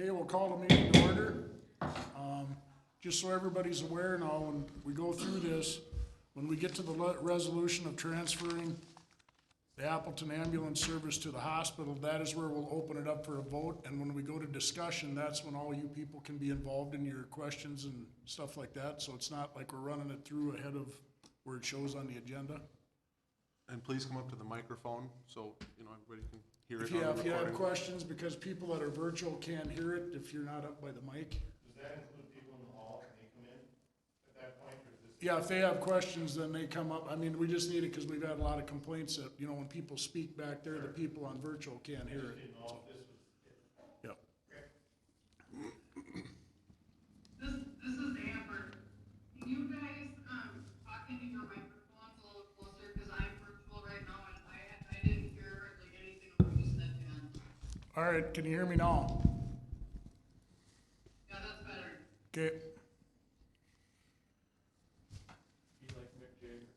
Okay, we'll call the meeting to order. Just so everybody's aware now, when we go through this, when we get to the resolution of transferring the Appleton ambulance service to the hospital, that is where we'll open it up for a vote. And when we go to discussion, that's when all you people can be involved in your questions and stuff like that. So it's not like we're running it through ahead of where it shows on the agenda. And please come up to the microphone so, everybody can hear it. If you have questions, because people that are virtual can't hear it if you're not up by the mic. Does that include people in the hall? Can they come in at that point, or is this? Yeah, if they have questions, then they come up. I mean, we just need it because we've had a lot of complaints that, when people speak back there, the people on virtual can't hear it. Didn't know if this was. Yep. This is Amber. Can you guys, talk into your microphones a little closer, cause I'm virtual right now and I didn't hear hardly anything of what you said, Dan. All right, can you hear me now? Yeah, that's better. Okay. Be like Mick Jagger.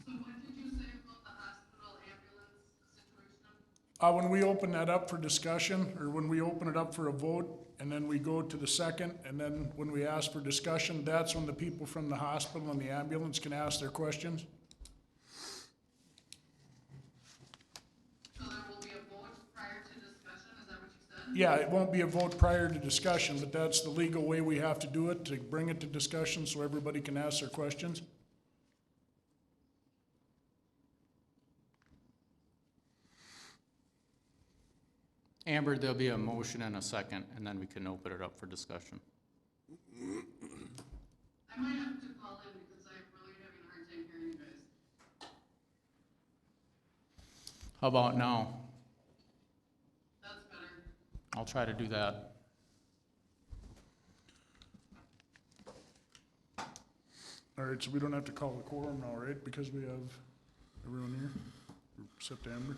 So what did you say about the hospital ambulance situation? When we open that up for discussion, or when we open it up for a vote, and then we go to the second, and then when we ask for discussion, that's when the people from the hospital and the ambulance can ask their questions. So there will be a vote prior to discussion, is that what you said? Yeah, it won't be a vote prior to discussion, but that's the legal way we have to do it, to bring it to discussion so everybody can ask their questions. Amber, there'll be a motion and a second, and then we can open it up for discussion. I might have to call in because I'm really having a hard time hearing you guys. How about now? That's better. I'll try to do that. All right, so we don't have to call the quorum now, right? Because we have everyone here, except Amber.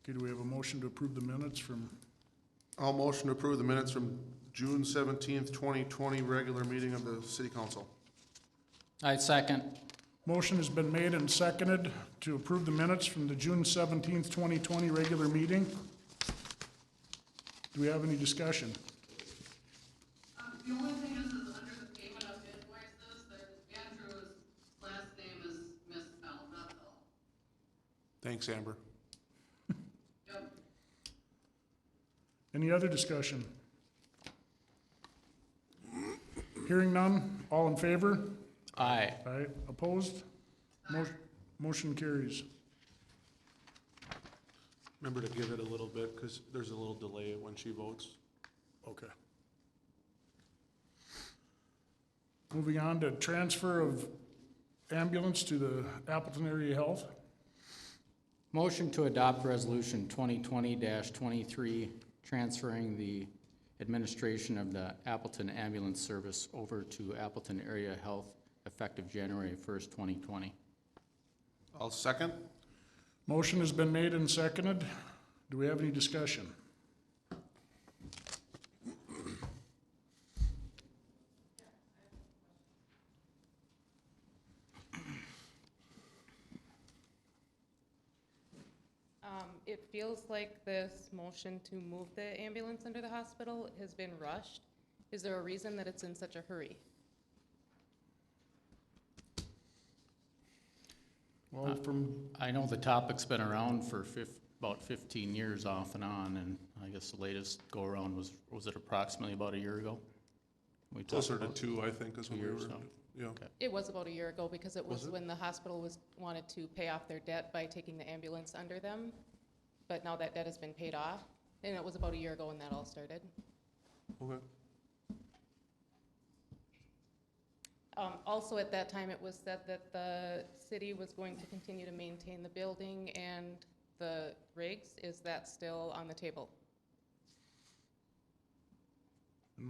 Okay, do we have a motion to approve the minutes from, I'll motion to approve the minutes from June 17th, 2020, regular meeting of the city council. I second. motion has been made and seconded to approve the minutes from the June 17th, 2020 regular meeting. Do we have any discussion? The only thing is under the payment of invoices, that Andrew's last name is misspelled, that's all. Thanks, Amber. Yep. Any other discussion? Hearing none, all in favor? Aye. Aye, opposed? Motion carries. Remember to give it a little bit, because there's a little delay when she votes. Okay. Moving on to transfer of ambulance to the Appleton Area Health. Motion to adopt resolution 2020-23, transferring the administration of the Appleton ambulance service over to Appleton Area Health effective January 1st, 2020. I'll second. Motion has been made and seconded. Do we have any discussion? It feels like this motion to move the ambulance under the hospital has been rushed. Is there a reason that it's in such a hurry? Well, from, I know the topic's been around for about 15 years off and on, and I guess the latest go-around was it approximately about a year ago? We talked Closer to about 2, I think, is 2 when we years, were, so. yeah. Okay. It was about a year ago because it Was was it? when the hospital wanted to pay off their debt by taking the ambulance under them. But now that debt has been paid off, and it was about a year ago when that all started. Okay. Also at that time, it was said that the city was going to continue to maintain the building and the rigs. Is that still on the table?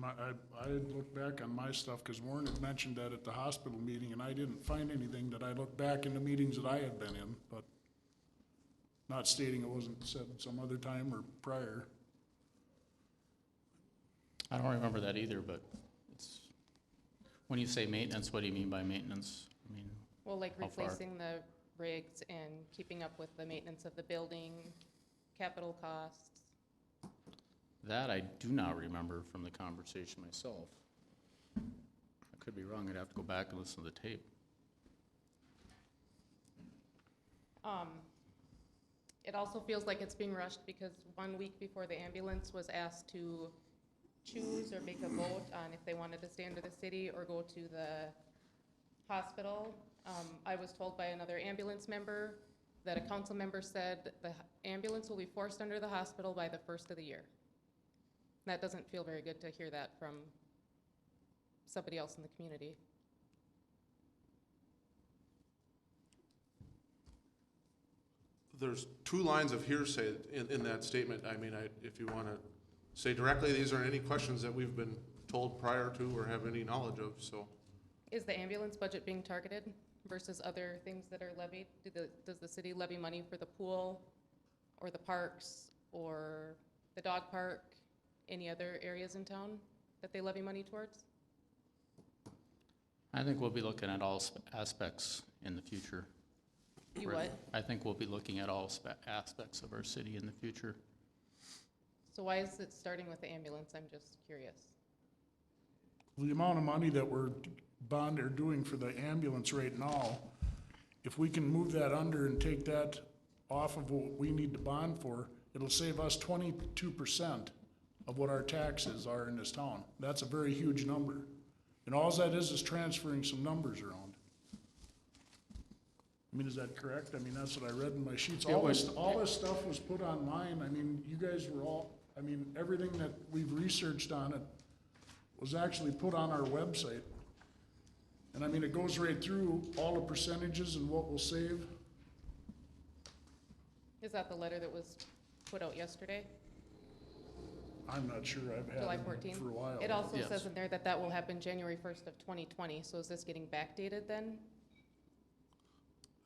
I looked back on my stuff, because Warren had mentioned that at the hospital meeting, and I didn't find anything that I looked back in the meetings that I had been in, but not stating it wasn't said some other time or prior. I don't remember that either, but it's, when you say maintenance, what do you mean by maintenance? I mean, Well, like How far? replacing the rigs and keeping up with the maintenance of the building, capital costs. That I do not remember from the conversation myself. I could be wrong, I'd have to go back and listen to the tape. It also feels like it's being rushed because 1 week before the ambulance was asked to choose or make a vote on if they wanted to stay under the city or go to the hospital. I was told by another ambulance member that a council member said the ambulance will be forced under the hospital by the first of the year. That doesn't feel very good to hear that from somebody else in the community. There's two lines of hearsay in that statement. I mean, if you want to say directly, these aren't any questions that we've been told prior to or have any knowledge of, so. Is the ambulance budget being targeted versus other things that are levied? Does the city levy money for the pool or the parks or the dog park? Any other areas in town that they levy money towards? I think we'll be looking at all aspects in the future. You what? I think we'll be looking at all aspects of our city in the future. So why is it starting with the ambulance? I'm just curious. The amount of money that we're doing for the ambulance right now, if we can move that under and take that off of what we need to bond for, it'll save us 22% of what our taxes are in this town. That's a very huge number. And all that is transferring some numbers around. I mean, is that correct? I mean, that's what I read in my sheets. All this stuff was put online. I mean, you guys were all, I mean, everything that we've researched on it was actually put on our website. And I mean, it goes right through all the percentages and what we'll save. Is that the letter that was put out yesterday, I'm not sure. I've July had 14th? it for a while. It also Yes. says in there that that will happen January 1st of 2020. So is this getting backdated then?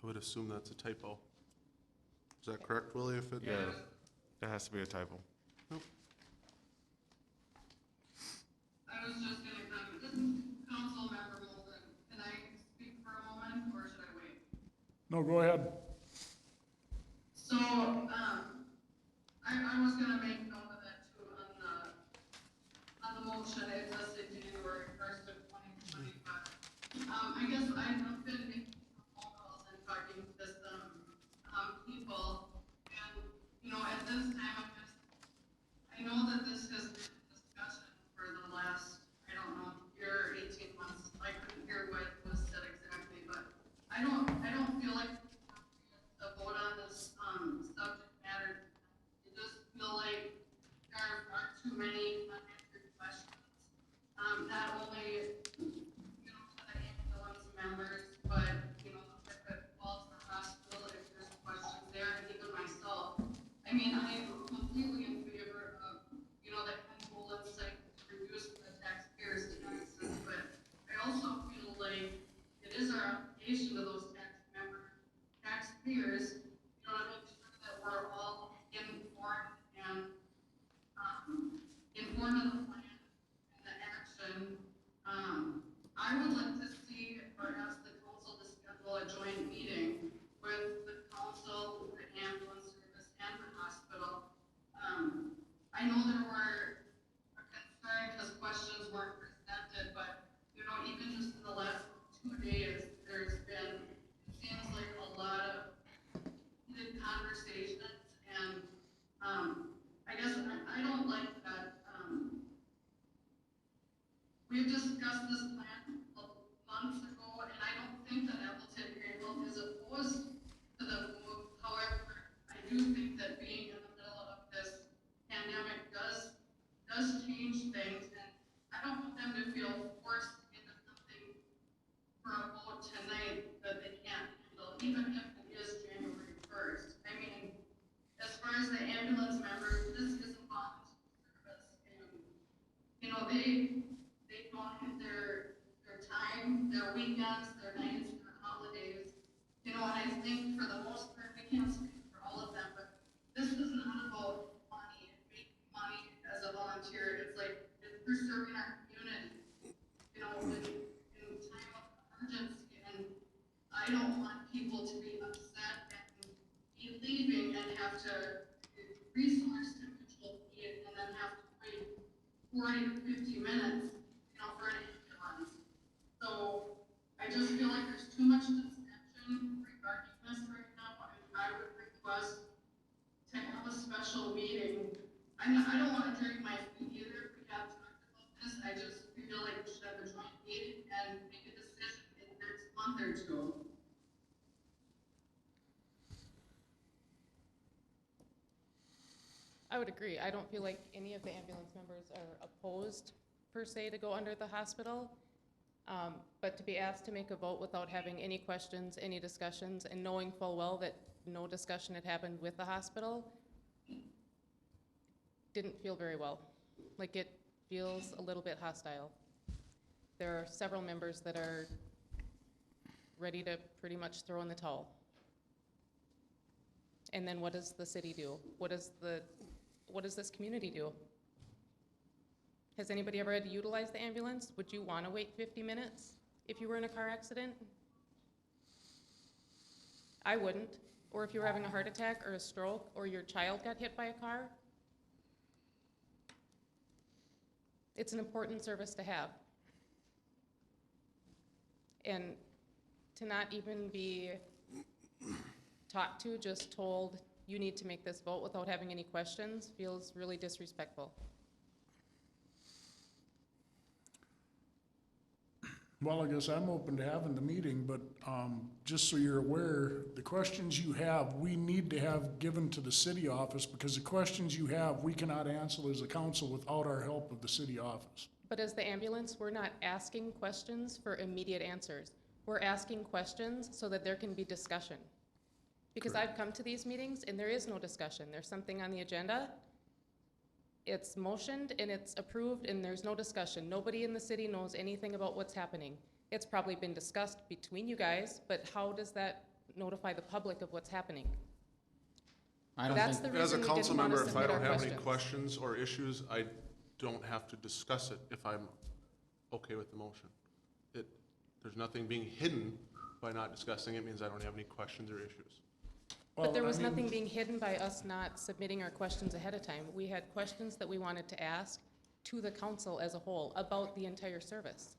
I would assume that's a typo. Is that correct, Willie? If it, Yeah, that has to be a typo. I was just gonna comment, this is Council Member Molden, can I speak for a moment, or should I wait? No, go ahead. So, I was gonna make note of that too, on the motion, it listed January 1st of 2025. I guess I've been making phone calls and talking to some, people, and, you know, at this time, I know that this has been a discussion for the last, I don't know, year, 18 months. I couldn't hear what was said exactly, but I don't feel like a vote on this, subject matter. I just feel like there are too many unanswered questions. Not only, you know, to the ambulance members, but, you know, if it falls to the hospital, if there's questions there, and even myself. I mean, I am completely in favor of, you know, the ambulance site reduce the taxpayers' taxes, but I also feel like it is our obligation to those taxpayers, you know, to make sure that we're all informed and, informed of the plan and the action. I would like to see or ask the council to schedule a joint meeting with the council, the ambulance service, and the hospital. I know there were a concern because questions weren't presented, but, you know, even just in the last 2 days, there's been, it seems like a lot of heated conversations, and, I guess I don't like that, we've discussed this plan months ago, and I don't think that Appleton Greenville is opposed to the move. However, I do think that being in the middle of this pandemic does change things, and I don't want them to feel forced into something for a vote tonight that they can't handle, even if it is January 1st. I mean, as far as the ambulance members, this is a volunteer service, and, you know, they donate their time, their weekends, their nights, their holidays, you know, and I think for the most part, we can't speak for all of them, but this is not about money, making money as a volunteer. It's like, we're serving our community, you know, in time of emergency, and I don't want people to be upset and be leaving and have to resource to mutual aid and then have to 40 to 50 minutes, you know, for an ambulance. So I just feel like there's too much discussion regarding this right now, and I would request to have a special meeting. I don't wanna drag my feet either, we have talked about this, I just feel like we should have a joint meeting and make a decision in the next month or two. I would agree. I don't feel like any of the ambulance members are opposed per se to go under the hospital. But to be asked to make a vote without having any questions, any discussions, and knowing full well that no discussion had happened with the hospital, didn't feel very well. Like, it feels a little bit hostile. There are several members that are ready to pretty much throw in the towel. And then what does the city do? What does this community do? Has anybody ever had to utilize the ambulance? Would you want to wait 50 minutes if you were in a car accident? I wouldn't. Or if you were having a heart attack or a stroke or your child got hit by a car. It's an important service to have. And to not even be talked to, just told, you need to make this vote without having any questions, feels really disrespectful. Well, I guess I'm open to having the meeting, but just so you're aware, the questions you have, we need to have given to the city office, because the questions you have, we cannot answer as a council without our help of the city office. But as the ambulance, we're not asking questions for immediate answers. We're asking questions so that there can be discussion. Because I've come to these meetings and there is no discussion. There's something on the agenda, it's motioned and it's approved and there's no discussion. Nobody in the city knows anything about what's happening. It's probably been discussed between you guys, but how does that notify the public of what's happening? I don't That's think, the As a reason we council didn't want to member, if I submit our don't have any questions. questions or issues, I don't have to discuss it if I'm okay with the motion. There's nothing being hidden by not discussing it, means I don't have any questions or issues. But there Well, I was mean, nothing being hidden by us not submitting our questions ahead of time. We had questions that we wanted to ask to the council as a whole about the entire service.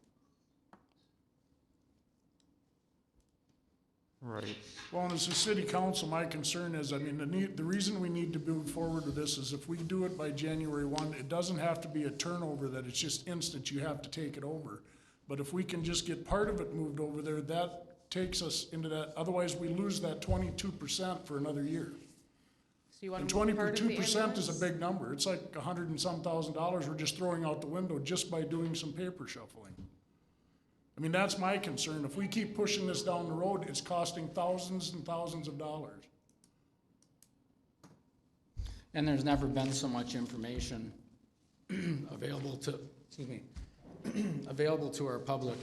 Right. Well, and as a city council, my concern is, I mean, the reason we need to move forward with this is if we do it by January 1, it doesn't have to be a turnover that it's just instant, you have to take it over. But if we can just get part of it moved over there, that takes us into that, otherwise we lose that 22% for another year. So you want And to move part of the 22% is a ambulance? big number. It's like $100 and some thousand we're just throwing out the window just by doing some paper shuffling. I mean, that's my concern. If we keep pushing this down the road, it's costing thousands and thousands of dollars. and there's never been so much information available to, excuse me, available to our public.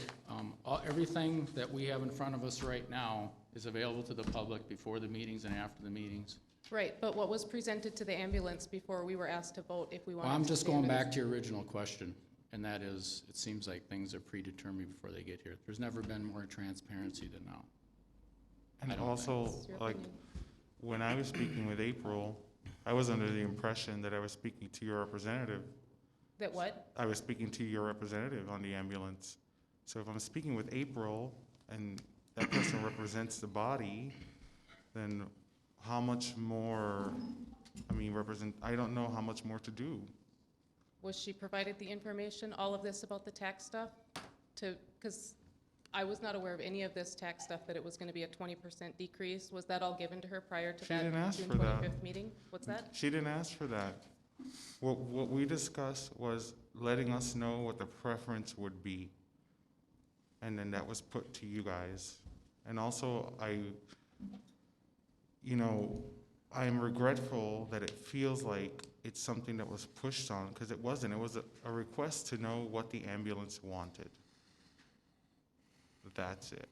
Everything that we have in front of us right now is available to the public before the meetings and after the meetings. Right, but what was presented to the ambulance before we were asked to vote if we wanted Well, to I'm just stay going under back this? to your original question, and that is, it seems like things are predetermined before they get here. There's never been more transparency than now. And I don't also, It's your like, opinion. when I was speaking with April, I was under the impression that I was speaking to your representative. That what? I was speaking to your representative on the ambulance. So if I'm speaking with April and that person represents the body, then how much more, I don't know how much more to do. Was she provided the information, all of this about the tax stuff? Because I was not aware of any of this tax stuff, that it was gonna be a 20% decrease. Was that all given to her prior to She didn't that ask June for that. 25th meeting? What's that? She didn't ask for that. What we discussed was letting us know what the preference would be. And then that was put to you guys. And also, I'm regretful that it feels like it's something that was pushed on, because it wasn't. It was a request to know what the ambulance wanted. That's it.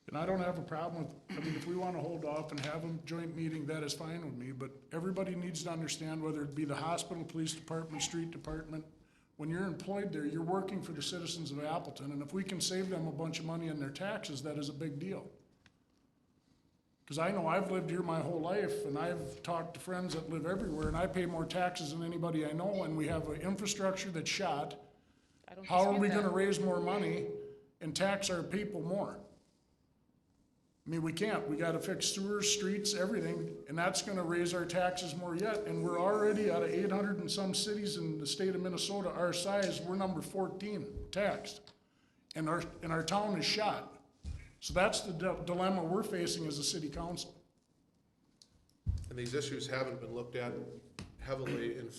And I don't have a problem with, I mean, if we want to hold off and have a joint meeting, that is fine with me, but everybody needs to understand, whether it be the hospital, police department, street department, when you're employed there, you're working for the citizens of Appleton, and if we can save them a bunch of money on their taxes, that is a big deal. Because I know I've lived here my whole life, and I've talked to friends that live everywhere, and I pay more taxes than anybody I know, and we have an infrastructure that's shot. I don't How are we dispute gonna that. raise more money and tax our people more? I mean, we can't. We gotta fix sewers, streets, everything, and that's gonna raise our taxes more yet. And we're already out of 800 and some cities in the state of Minnesota our size, we're number 14 taxed. And our town is shot. So that's the dilemma we're facing as a city council. And these issues haven't been looked at heavily in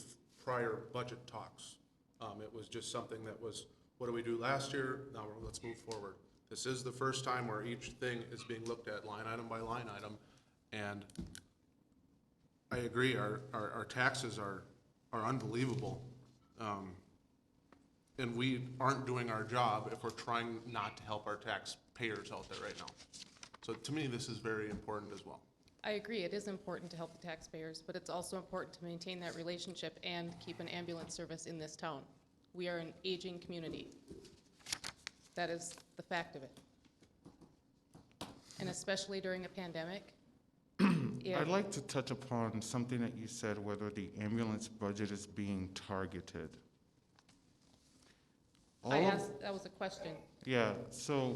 prior budget talks. It was just something that was, what did we do last year? Now let's move forward. This is the first time where each thing is being looked at line item by line item. And I agree, our taxes are unbelievable. And we aren't doing our job if we're trying not to help our taxpayers out there right now. So to me, this is very important as well. I agree, it is important to help the taxpayers, but it's also important to maintain that relationship and keep an ambulance service in this town. We are an aging community. That is the fact of it. And especially during a pandemic. I'd like to touch upon something that you said, whether the ambulance budget is being targeted. That was a question. Yeah, so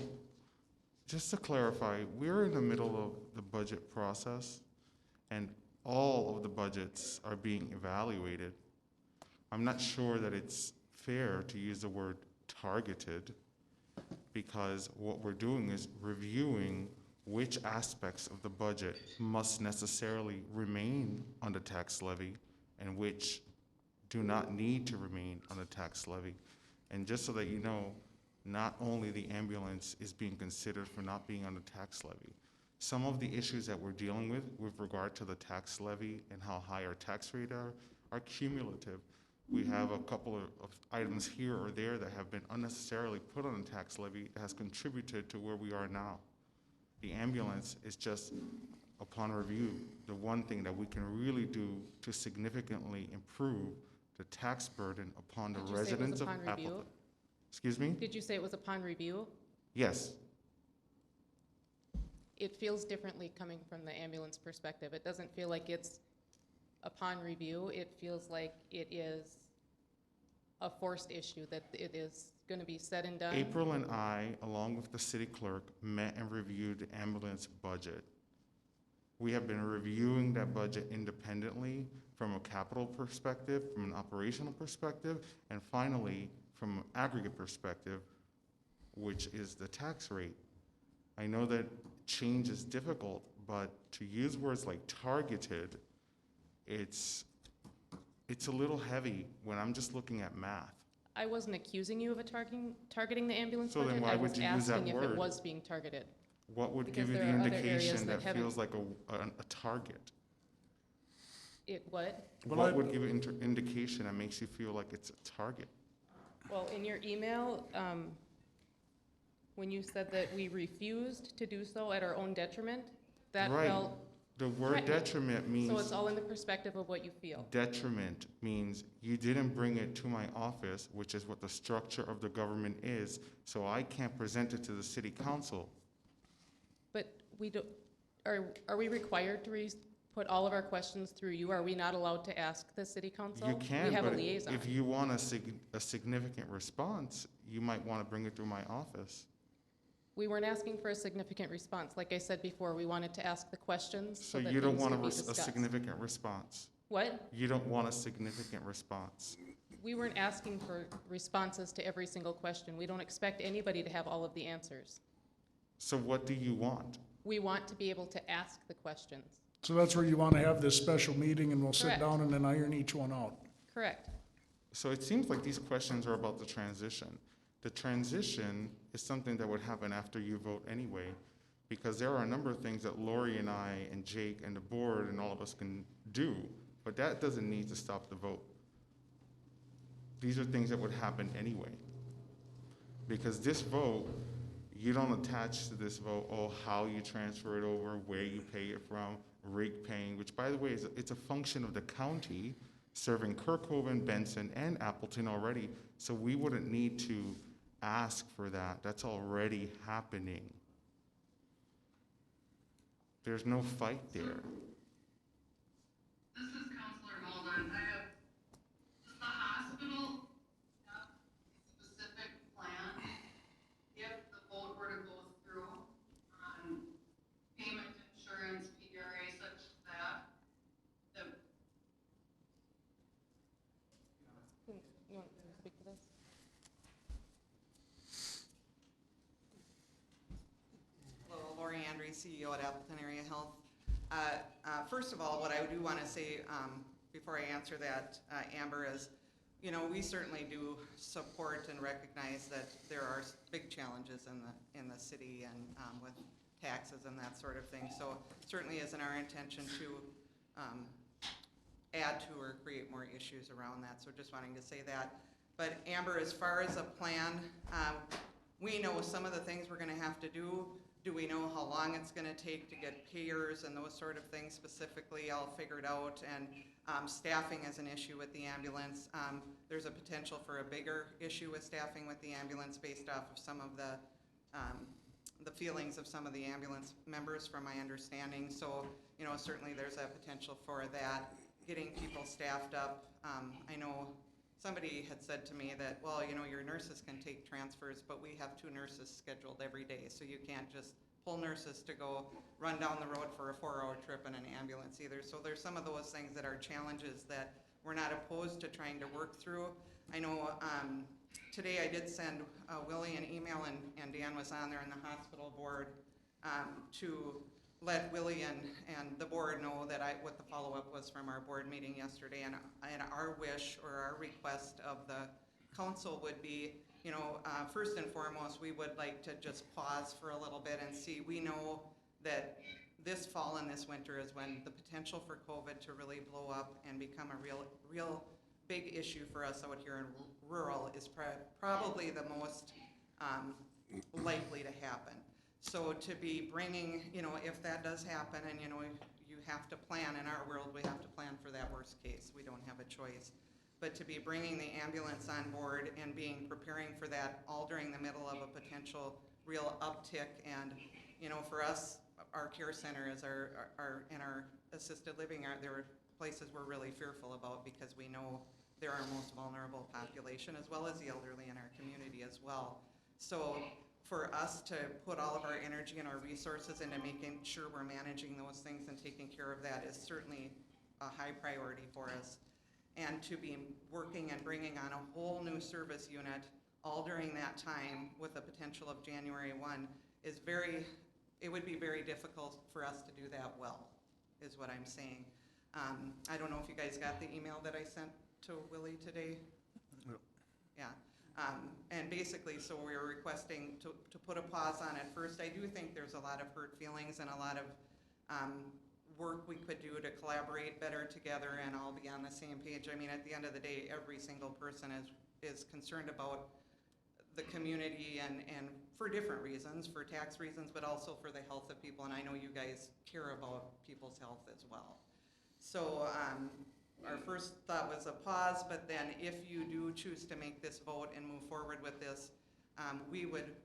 just to clarify, we're in the middle of the budget process and all of the budgets are being evaluated. I'm not sure that it's fair to use the word targeted because what we're doing is reviewing which aspects of the budget must necessarily remain on the tax levy and which do not need to remain on the tax levy. And just so that you know, not only the ambulance is being considered for not being on the tax levy. Some of the issues that we're dealing with regard to the tax levy and how high our tax rate are cumulative. We have a couple of items here or there that have been unnecessarily put on the tax levy that has contributed to where we are now. The ambulance is just, upon review, the one thing that we can really do to significantly improve the tax burden upon the Did you say it was residents of upon review? Appleton. Excuse me? Did you say it was upon review? Yes. It feels differently coming from the ambulance perspective. It doesn't feel like it's upon review. It feels like it is a forced issue, that it is gonna be said and done. April and I, along with the city clerk, met and reviewed the ambulance budget. We have been reviewing that budget independently from a capital perspective, from an operational perspective, and finally, from an aggregate perspective, which is the tax rate. I know that change is difficult, but to use words like targeted, it's a little heavy when I'm just looking at math. I wasn't accusing you of targeting the ambulance So then budget. why I would was you use that asking if it word? was being targeted. What would Because give you the there are other areas indication that that feels like a target? It what? What would give you indication that makes you feel like it's a target? Well, in your email, when you said that we refused to do so at our own detriment, that Right. felt, The word threatening. detriment so means, it's all in the perspective of what you feel. detriment means you didn't bring it to my office, which is what the structure of the government is, so I can't present it to the city council. But we do, are we required to put all of our questions through you? Are we not allowed to ask the city council? You can, We have a but liaison. if you want a significant response, you might want to bring it through my office. We weren't asking for a significant response. Like I said before, we wanted to ask the questions So so that you don't things want could be a discussed. significant response. What? You don't want a significant response. We weren't asking for responses to every single question. We don't expect anybody to have all of the answers. So what do you want? We want to be able to ask the questions. So that's where you wanna have this special meeting and we'll sit Correct. down and then iron each one out. Correct. So it seems like these questions are about the transition. The transition is something that would happen after you vote anyway, because there are a number of things that Lori and I and Jake and the board and all of us can do, but that doesn't need to stop the vote. These are things that would happen anyway. Because this vote, you don't attach to this vote, how you transfer it over, where you pay it from, rate paying, which by the way, it's a function of the county serving Kirkhoven, Benson, and Appleton already, so we wouldn't need to ask for that. That's already happening. There's no fight there. This is Counselor Holden. Does the hospital have a specific plan if the vote were to go through on payment insurance, PDRA, such as that? You want to speak to this? Hello, Lori Andre, CEO at Appleton Area Health. First of all, what I do want to say before I answer that, Amber, is, you know, we certainly do support and recognize that there are big challenges in the city and with taxes and that sort of thing. So certainly isn't our intention to add to or create more issues around that. So just wanting to say that. But Amber, as far as a plan, we know some of the things we're going to have to do. Do we know how long it's going to take to get payers and those sort of things specifically all figured out? And staffing is an issue with the ambulance. There's a potential for a bigger issue with staffing with the ambulance based off of some of the feelings of some of the ambulance members, from my understanding. So, you know, certainly there's a potential for that. Getting people staffed up. I know somebody had said to me that, well, you know, your nurses can take transfers, but we have 2 nurses scheduled every day, so you can't just pull nurses to go run down the road for a 4-hour trip in an ambulance either. So there's some of those things that are challenges that we're not opposed to trying to work through. I know today I did send Willie an email, and Dan was on there in the hospital board to let Willie and the board know that what the follow-up was from our board meeting yesterday, and our wish or our request of the council would be, you know, first and foremost, we would like to just pause for a little bit and see. We know that this fall and this winter is when the potential for COVID to really blow up and become a real big issue for us out here in rural is probably the most likely to happen. So to be bringing, you know, if that does happen, and, you know, you have to plan, in our world, we have to plan for that worst case. We don't have a choice. But to be bringing the ambulance on board and preparing for that all during the middle of a potential real uptick. And, you know, for us, our care center is and our assisted living, there were places we're really fearful about because we know they're our most vulnerable population, as well as the elderly in our community as well. So for us to put all of our energy and our resources into making sure we're managing those things and taking care of that is certainly a high priority for us. And to be working and bringing on a whole new service unit all during that time with the potential of January 1 is it would be very difficult for us to do that well, is what I'm saying. I don't know if you guys got the email that I sent to Willie today? No. Yeah. And basically, so we were requesting to put a pause on it. First, I do think there's a lot of hurt feelings and a lot of work we could do to collaborate better together and all be on the same page. I mean, at the end of the day, every single person is concerned about the community and for different reasons, for tax reasons, but also for the health of people. And I know you guys care about people's health as well. So our first thought was a pause, but then if you do choose to make this vote and move forward with this, we would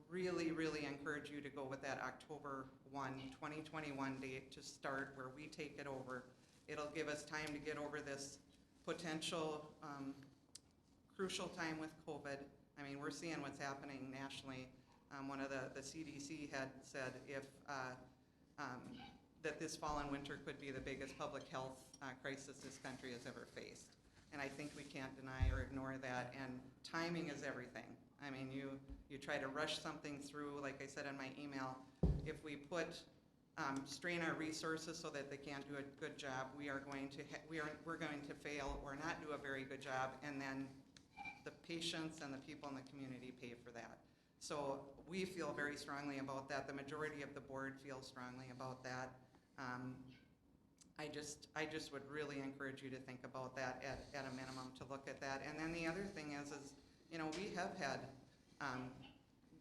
really, really encourage you to go with that October 1, 2021 date to start, where we take it over. It'll give us time to get over this potential crucial time with COVID. I mean, we're seeing what's happening nationally. One of the CDC had said that this fall and winter could be the biggest public health crisis this country has ever faced. And I think we can't deny or ignore that, and timing is everything. I mean, you try to rush something through, like I said in my email, if we strain our resources so that they can't do a good job, we're going to fail or not do a very good job, and then the patients and the people in the community pay for that. So we feel very strongly about that. The majority of the board feels strongly about that. I just would really encourage you to think about that at a minimum, to look at that. And then the other thing is, you know, we have had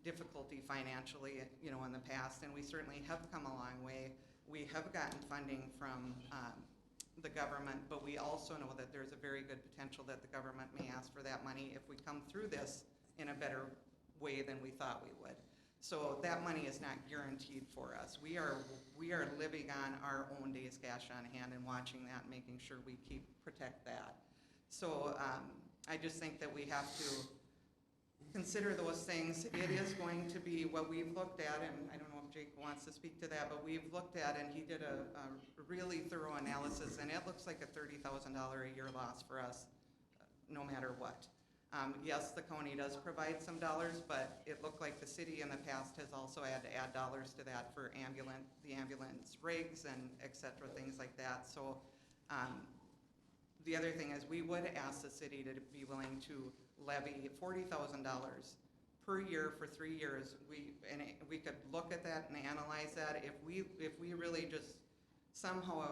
difficulty financially, you know, in the past, and we certainly have come a long way. We have gotten funding from the government, but we also know that there's a very good potential that the government may ask for that money if we come through this in a better way than we thought we would. So that money is not guaranteed for us. We are living on our own days cash on hand and watching that, and making sure we protect that. So, I just think that we have to consider those things. It is going to be what we've looked at, and I don't know if Jake wants to speak to that, but we've looked at, and he did a really thorough analysis, and it looks like a $30,000 a year loss for us, no matter what. Yes, the county does provide some dollars, but it looked like the city in the past has also had to add dollars to that for the ambulance rigs and et cetera, things like that. So, the other thing is, we would ask the city to be willing to levy $40,000 per year for 3 years. We could look at that and analyze that. If we really just somehow,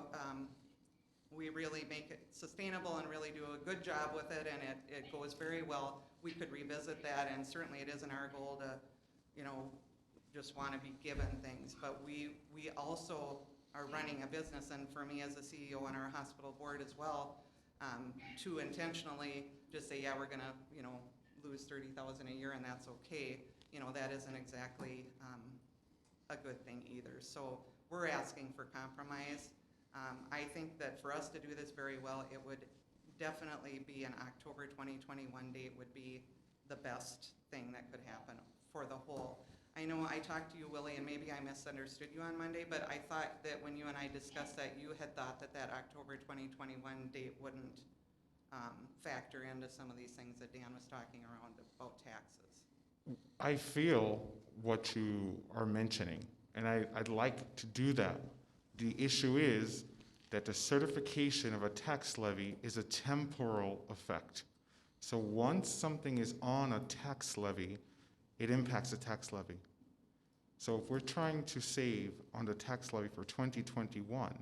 we really make it sustainable and really do a good job with it, and it goes very well, we could revisit that, and certainly it isn't our goal to, just want to be given things. But we also are running a business, and for me as a CEO on our hospital board as well, to intentionally just say, yeah, we're gonna, lose $30,000 a year and that's okay, that isn't exactly a good thing either. So we're asking for compromise. I think that for us to do this very well, it would definitely be an October 2021 date would be the best thing that could happen for the whole. I know I talked to you, Willie, and maybe I misunderstood you on Monday, but I thought that when you and I discussed that, you had thought that October 2021 date wouldn't factor into some of these things that Dan was talking around about taxes. I feel what you are mentioning, and I'd like to do that. The issue is that the certification of a tax levy is a temporal effect. So once something is on a tax levy, it impacts the tax levy. So if we're trying to save on the tax levy for 2021,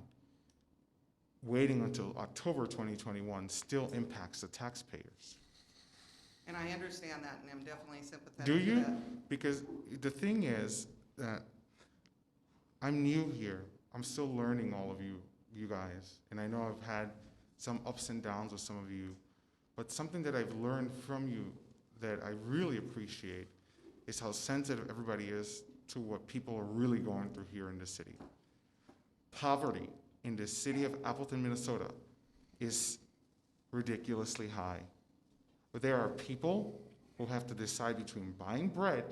waiting until October 2021 still impacts the taxpayers. And I understand that, and I'm definitely sympathetic Do to you? that. Because the thing is that I'm new here. I'm still learning all of you guys. And I know I've had some ups and downs with some of you. But something that I've learned from you that I really appreciate is how sensitive everybody is to what people are really going through here in the city. Poverty in the city of Appleton, Minnesota is ridiculously high. But there are people who have to decide between buying bread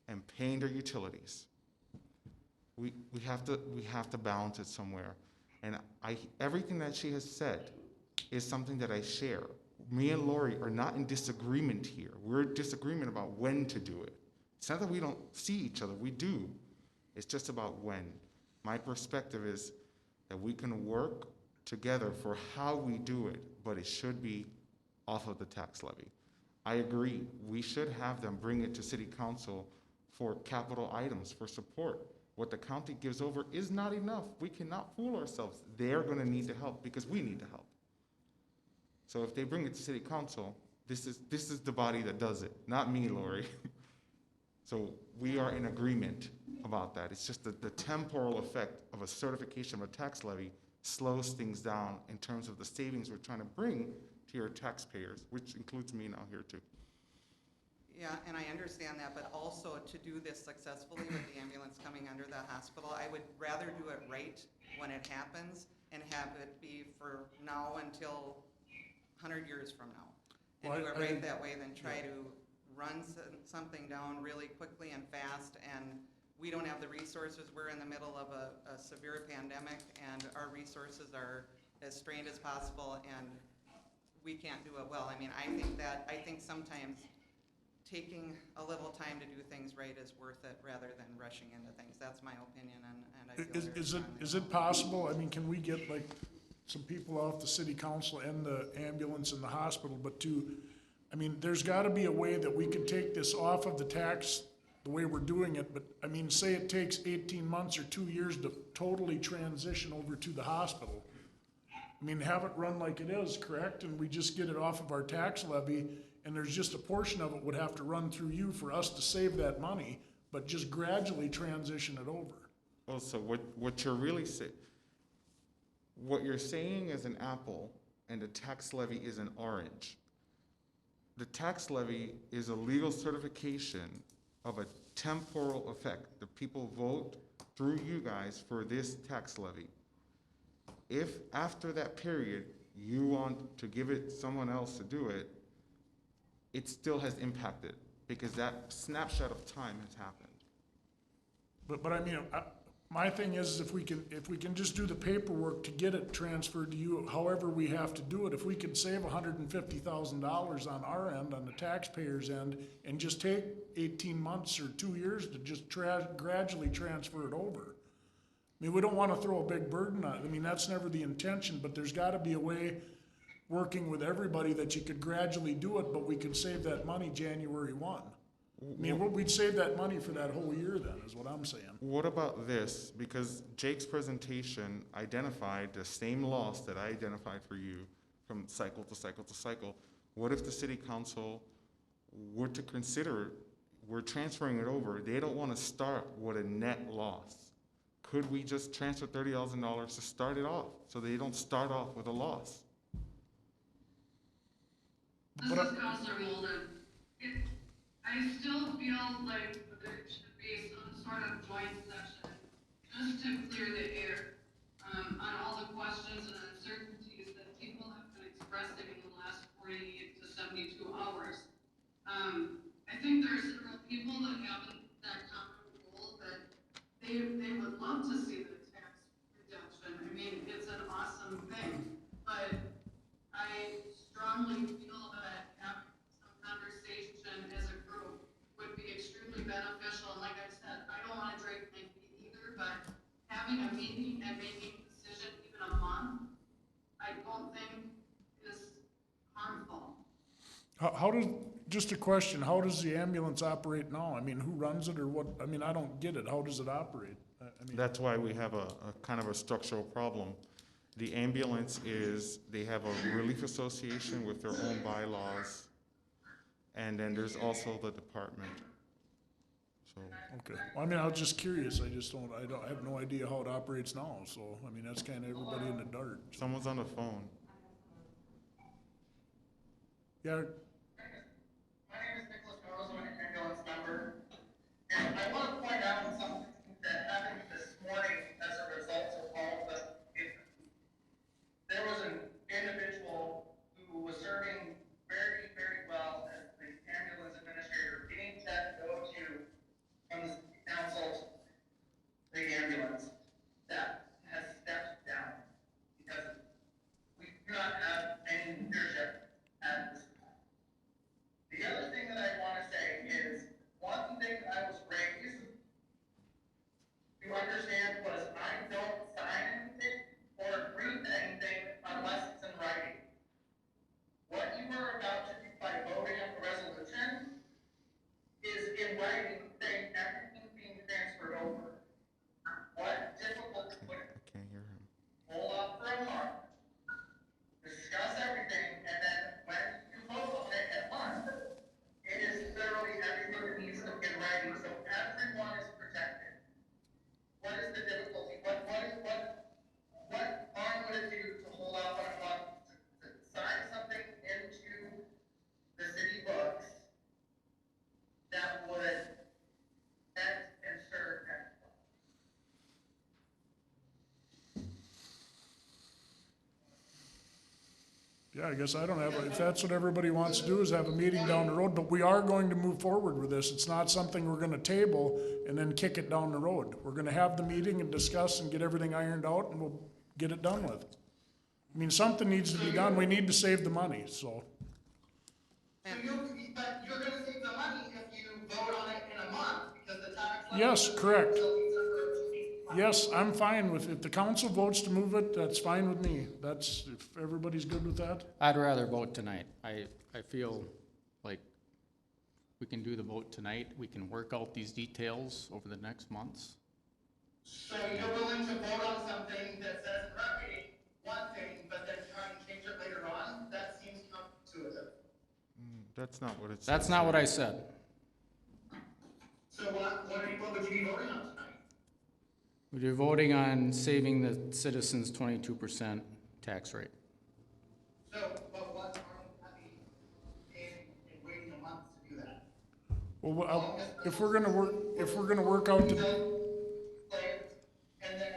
and paying their utilities. We have to balance it somewhere. And everything that she has said is something that I share. Me and Lori are not in disagreement here. We're in disagreement about when to do it. It's not that we don't see each other, we do. It's just about when. My perspective is that we can work together for how we do it, but it should be off of the tax levy. I agree, we should have them bring it to city council for capital items, for support. What the county gives over is not enough. We cannot fool ourselves. They're gonna need the help because we need the help. So if they bring it to city council, this is the body that does it, not me, Lori. So we are in agreement about that. It's just that the temporal effect of a certification of a tax levy slows things down in terms of the savings we're trying to bring to your taxpayers, which includes me now here too. Yeah, and I understand that, but also to do this successfully with the ambulance coming under the hospital, I would rather do it right when it happens and have it be for now until 100 years from now. And Well, do it right that way than try to run something down really quickly and fast, and we don't have the resources. We're in the middle of a severe pandemic, and our resources are as strained as possible, and we can't do it well. I mean, I think sometimes taking a little time to do things right is worth it rather than rushing into things. That's my opinion, and I feel very strongly Is it possible, I mean, can we get like some people off the city council and the ambulance and the hospital, but I mean, there's gotta be a way that we could take this off of the tax, the way we're doing it, but I mean, say it takes 18 months or 2 years to totally transition over to the hospital. I mean, have it run like it is, correct? And we just get it off of our tax levy, and there's just a portion of it would have to run through you for us to save that money, but just gradually transition it over. Well, so what you're really saying, what you're saying is an apple and the tax levy is an orange. The tax levy is a legal certification of a temporal effect. The people vote through you guys for this tax levy. If after that period, you want to give it someone else to do it, it still has impacted, because that snapshot of time has happened. But I mean, my thing is, if we can just do the paperwork to get it transferred to you, however we have to do it, if we could save $150,000 on our end, on the taxpayer's end, and just take 18 months or 2 years to just gradually transfer it over. I mean, we don't wanna throw a big burden on it. I mean, that's never the intention, but there's gotta be a way, working with everybody, that you could gradually do it, but we could save that money January 1. I mean, we'd save that money for that whole year then, is what I'm saying. What about this? Because Jake's presentation identified the same loss that I identified for you from cycle to cycle to cycle. What if the city council were to consider, we're transferring it over, they don't want to start with a net loss? Could we just transfer $30,000 to start it off, so they don't start off with a loss? This is Counselor Molden. I still feel like there should be some sort of joint session just to clear the air on all the questions and uncertainties that people have been expressing in the last 48 to 72 hours. I think there are several people that have that common goal that they would love to see the tax reduction. I mean, it's an awesome thing, but I strongly feel that having some conversation as a group would be extremely beneficial. And like I said, I don't want to drag my feet either, but having a meeting and making a decision even a month, I don't think is harmful. How does, just a question, how does the ambulance operate now? I mean, who runs it or what? I mean, I don't get it. How does it operate? I mean, That's why we have a kind of a structural problem. The ambulance is, they have a relief association with their own bylaws, and then there's also the department. So, okay. Well, I mean, I was just curious. I have no idea how it operates now. So, I mean, that's kind of everybody in the dark. someone's on the phone. Yeah, My name is Nicholas Rose, I'm an ambulance member, and I want to point out something that happened this morning as a result of all of the cases. There was an individual who was serving very, very well as the ambulance administrator, being let go to from the city council, the ambulance, that has stepped down because we do not have any leadership at this time. The other thing that I want to say is, one thing I was raised to understand was I don't sign anything or agree to anything unless it's in writing. What you are about to do by voting on the resolution is in writing, saying everything being transferred over. What difficult would I can't hear him. hold up for a month, discuss everything, and then when you vote on it at once, it is literally everybody needs to get writing, so everyone is protected. What is the difficulty? What harm would it do to hold off on a month to sign something into the city books that would then ensure everyone? yeah, I guess I don't have, if that's what everybody wants to do is have a meeting down the road, but we are going to move forward with this. It's not something we're gonna table and then kick it down the road. We're gonna have the meeting and discuss and get everything ironed out and we'll get it done with. I mean, something needs to be done. We need to save the money, so. But you're gonna save the money if you vote on it in a month, because the tax levy. Yes, doesn't correct. until December of 2025. Yes, I'm fine with, if the council votes to move it, that's fine with me. That's, if everybody's good with that. I'd rather vote tonight. I feel like we can do the vote tonight. We can work out these details over the next months. So you're willing to vote on something that says in writing one thing, but then try and change it later on? That seems counterintuitive. That's not what it says. That's not what I said. So what would you be voting on tonight? We're voting on saving the citizens 22% tax rate. So, but what are you having in waiting a month to do that? Well, if we're gonna work out the, players, and then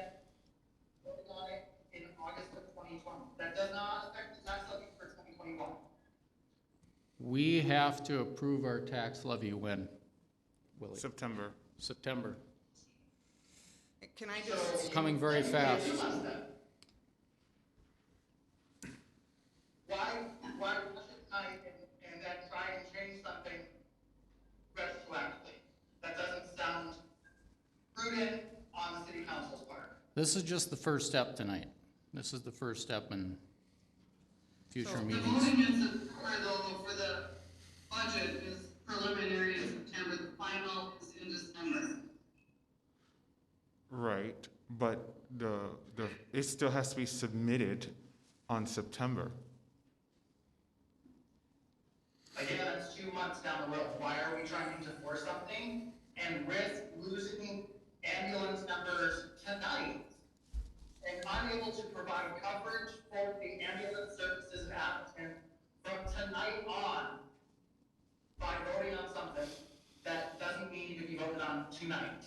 voted on it in August of 2020. That does not affect the tax levy for 2021. We have to approve our tax levy when, Willie? September. September. Can I just, It's coming very fast. Why rush it tonight and then try and change something retroactively? That doesn't sound prudent on the city council's part. This is just the first step tonight. This is the first step in future So- The meetings. voting in September though, for the budget is preliminary in September, the final is in December. Right, but it still has to be submitted on September. Again, that's 2 months down the road. Why are we trying to force something and risk losing ambulance numbers tonight and unable to provide coverage for the ambulance services in Appleton from tonight on by voting on something that doesn't need to be voted on tonight?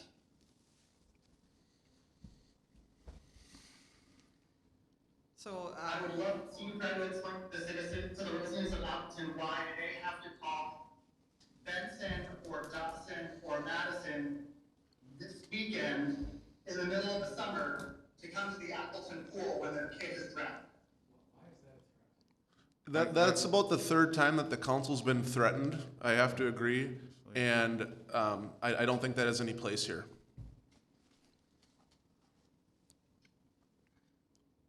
so, I would love to try to explain to the citizens, to the residents of Appleton, why they have to call Benson or Dawson or Madison this weekend in the middle of the summer to come to the Appleton pool when their kid is drowned. That's about the third time that the council's been threatened, I have to agree, and I don't think that has any place here.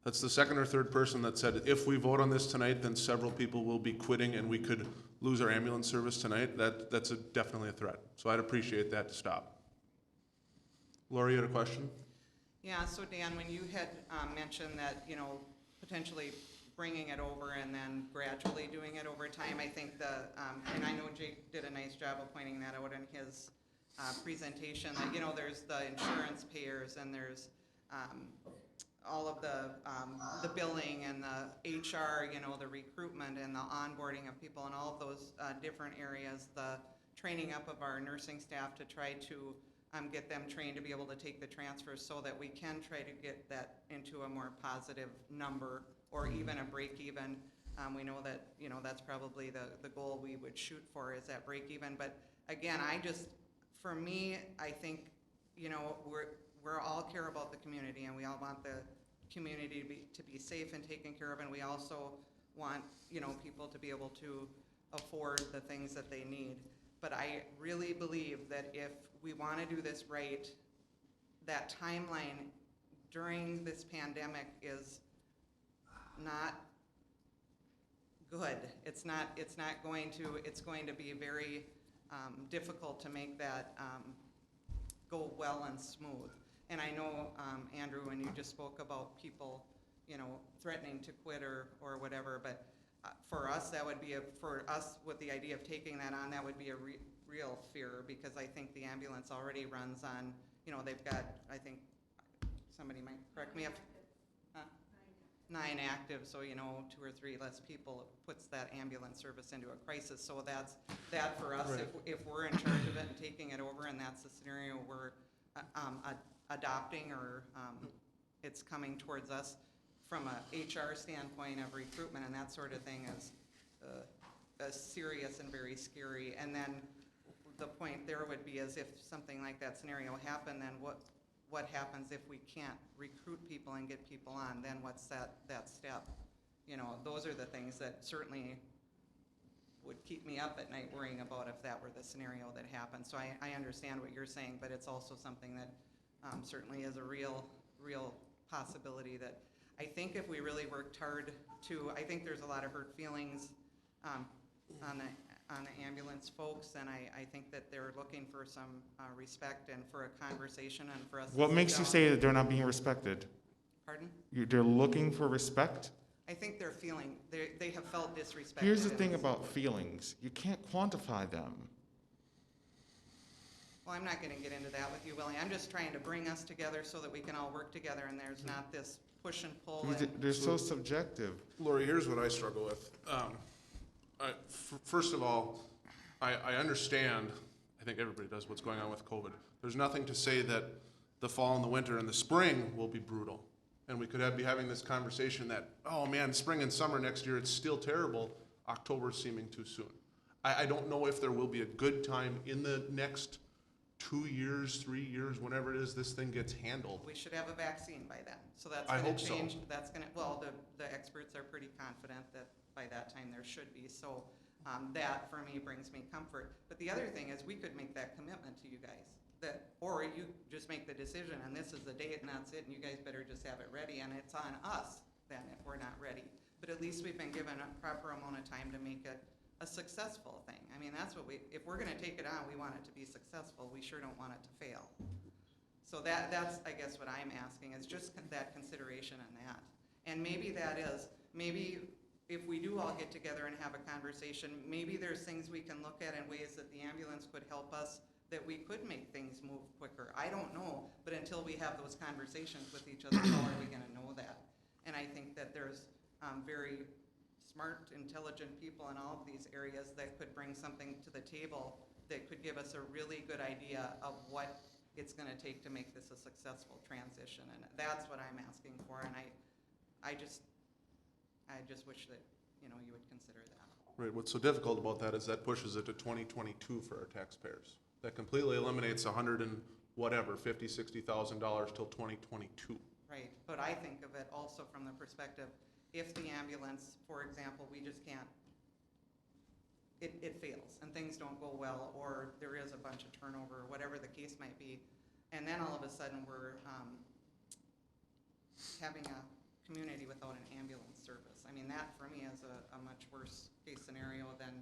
That's the second or third person that said, if we vote on this tonight, then several people will be quitting and we could lose our ambulance service tonight. That's definitely a threat, so I'd appreciate that to stop. Lori, you had a question? yeah, so Dan, when you had mentioned that, you know, potentially bringing it over and then gradually doing it over time, I think and I know Jake did a nice job of pointing that out in his presentation, that, you know, there's the insurance payers and there's all of the billing and the HR, you know, the recruitment and the onboarding of people and all of those different areas, the training up of our nursing staff to try to get them trained to be able to take the transfers so that we can try to get that into a more positive number or even a break even. We know that, you know, that's probably the goal we would shoot for, is that break even. But again, for me, I think, you know, we're all care about the community and we all want the community to be safe and taken care of, and we also want, you know, people to be able to afford the things that they need. But I really believe that if we want to do this right, that timeline during this pandemic is not good. It's going to be very difficult to make that go well and smooth. And I know, Andrew, when you just spoke about people, you know, threatening to quit or whatever, but for us, that would be for us with the idea of taking that on, that would be a real fear, because I think the ambulance already runs on, you know, they've got, I think, somebody might correct me if, 9 active, so, you know, 2 or 3 less people puts that ambulance service into a crisis. So that's that for us, Right. if we're in charge of it and taking it over, and that's the scenario we're adopting, or it's coming towards us from a HR standpoint of recruitment and that sort of thing, is serious and very scary. And then the point there would be is if something like that scenario happened, then what happens if we can't recruit people and get people on? Then what's that step? You know, those are the things that certainly would keep me up at night worrying about if that were the scenario that happened. So I understand what you're saying, but it's also something that certainly is a real possibility that I think if we really worked hard I think there's a lot of hurt feelings on the ambulance folks, and I think that they're looking for some respect and for a conversation and for us to What sit makes you down. say that they're not being respected? Pardon? They're looking for respect? I think they're feeling, they have felt disrespected. Here's the in thing this. about feelings. You can't quantify them. Well, I'm not gonna get into that with you, Willie. I'm just trying to bring us together so that we can all work together and there's not this push and pull. They're so subjective. Lori, here's what I struggle with. First of all, I understand I think everybody does, what's going on with COVID. There's nothing to say that the fall and the winter and the spring will be brutal. And we could be having this conversation that, oh man, spring and summer next year, it's still terrible. October's seeming too soon. I don't know if there will be a good time in the next 2 years, 3 years, whenever it is this thing gets handled. We should have a vaccine by then, so that's I gonna hope so. change, that's gonna, well, the experts are pretty confident that by that time there should be, so, that for me brings me comfort. But the other thing is, we could make that commitment to you guys, that, or you just make the decision, and this is the date, and that's it, and you guys better just have it ready, and it's on us then if we're not ready. But at least we've been given a proper amount of time to make it a successful thing. I mean, that's what if we're gonna take it on, we want it to be successful, we sure don't want it to fail. So that's, I guess, what I'm asking, is just that consideration and that. And maybe that is, maybe if we do all get together and have a conversation, maybe there's things we can look at in ways that the ambulance could help us, that we could make things move quicker. I don't know, but until we have those conversations with each other, how are we gonna know that? And I think that there's very smart, intelligent people in all of these areas that could bring something to the table that could give us a really good idea of what it's gonna take to make this a successful transition. And that's what I'm asking for, and I just wish that, you know, you would consider that. Right, what's so difficult about that is that pushes it to 2022 for our taxpayers. That completely eliminates $$60,000 till 2022. Right, but I think of it also from the perspective, if the ambulance, for example, we just can't, it fails and things don't go well, or there is a bunch of turnover, or whatever the case might be, and then all of a sudden we're having a community without an ambulance service. I mean, that for me is a much worse case scenario than,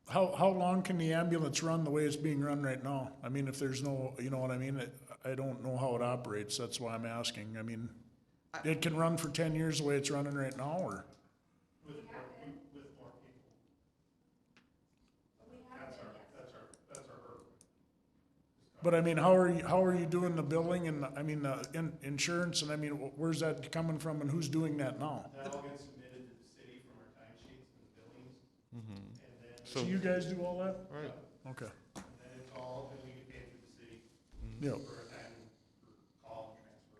How long can the ambulance run the way it's being run right now? I mean, if there's no, you know what I mean? I don't know how it operates, that's why I'm asking. I mean, it can run for 10 years the way it's running right now, or? With more people. That's our hurdle. But I mean, how are you doing the billing and, I mean, insurance, and I mean, where's that coming from and who's doing that now? That all gets submitted to the city from our timesheets and billings, Mm-hmm. and then, So you guys do all that? Right. Okay. and then it's all, and we get paid through the city Yeah. for a time, for call and transfer.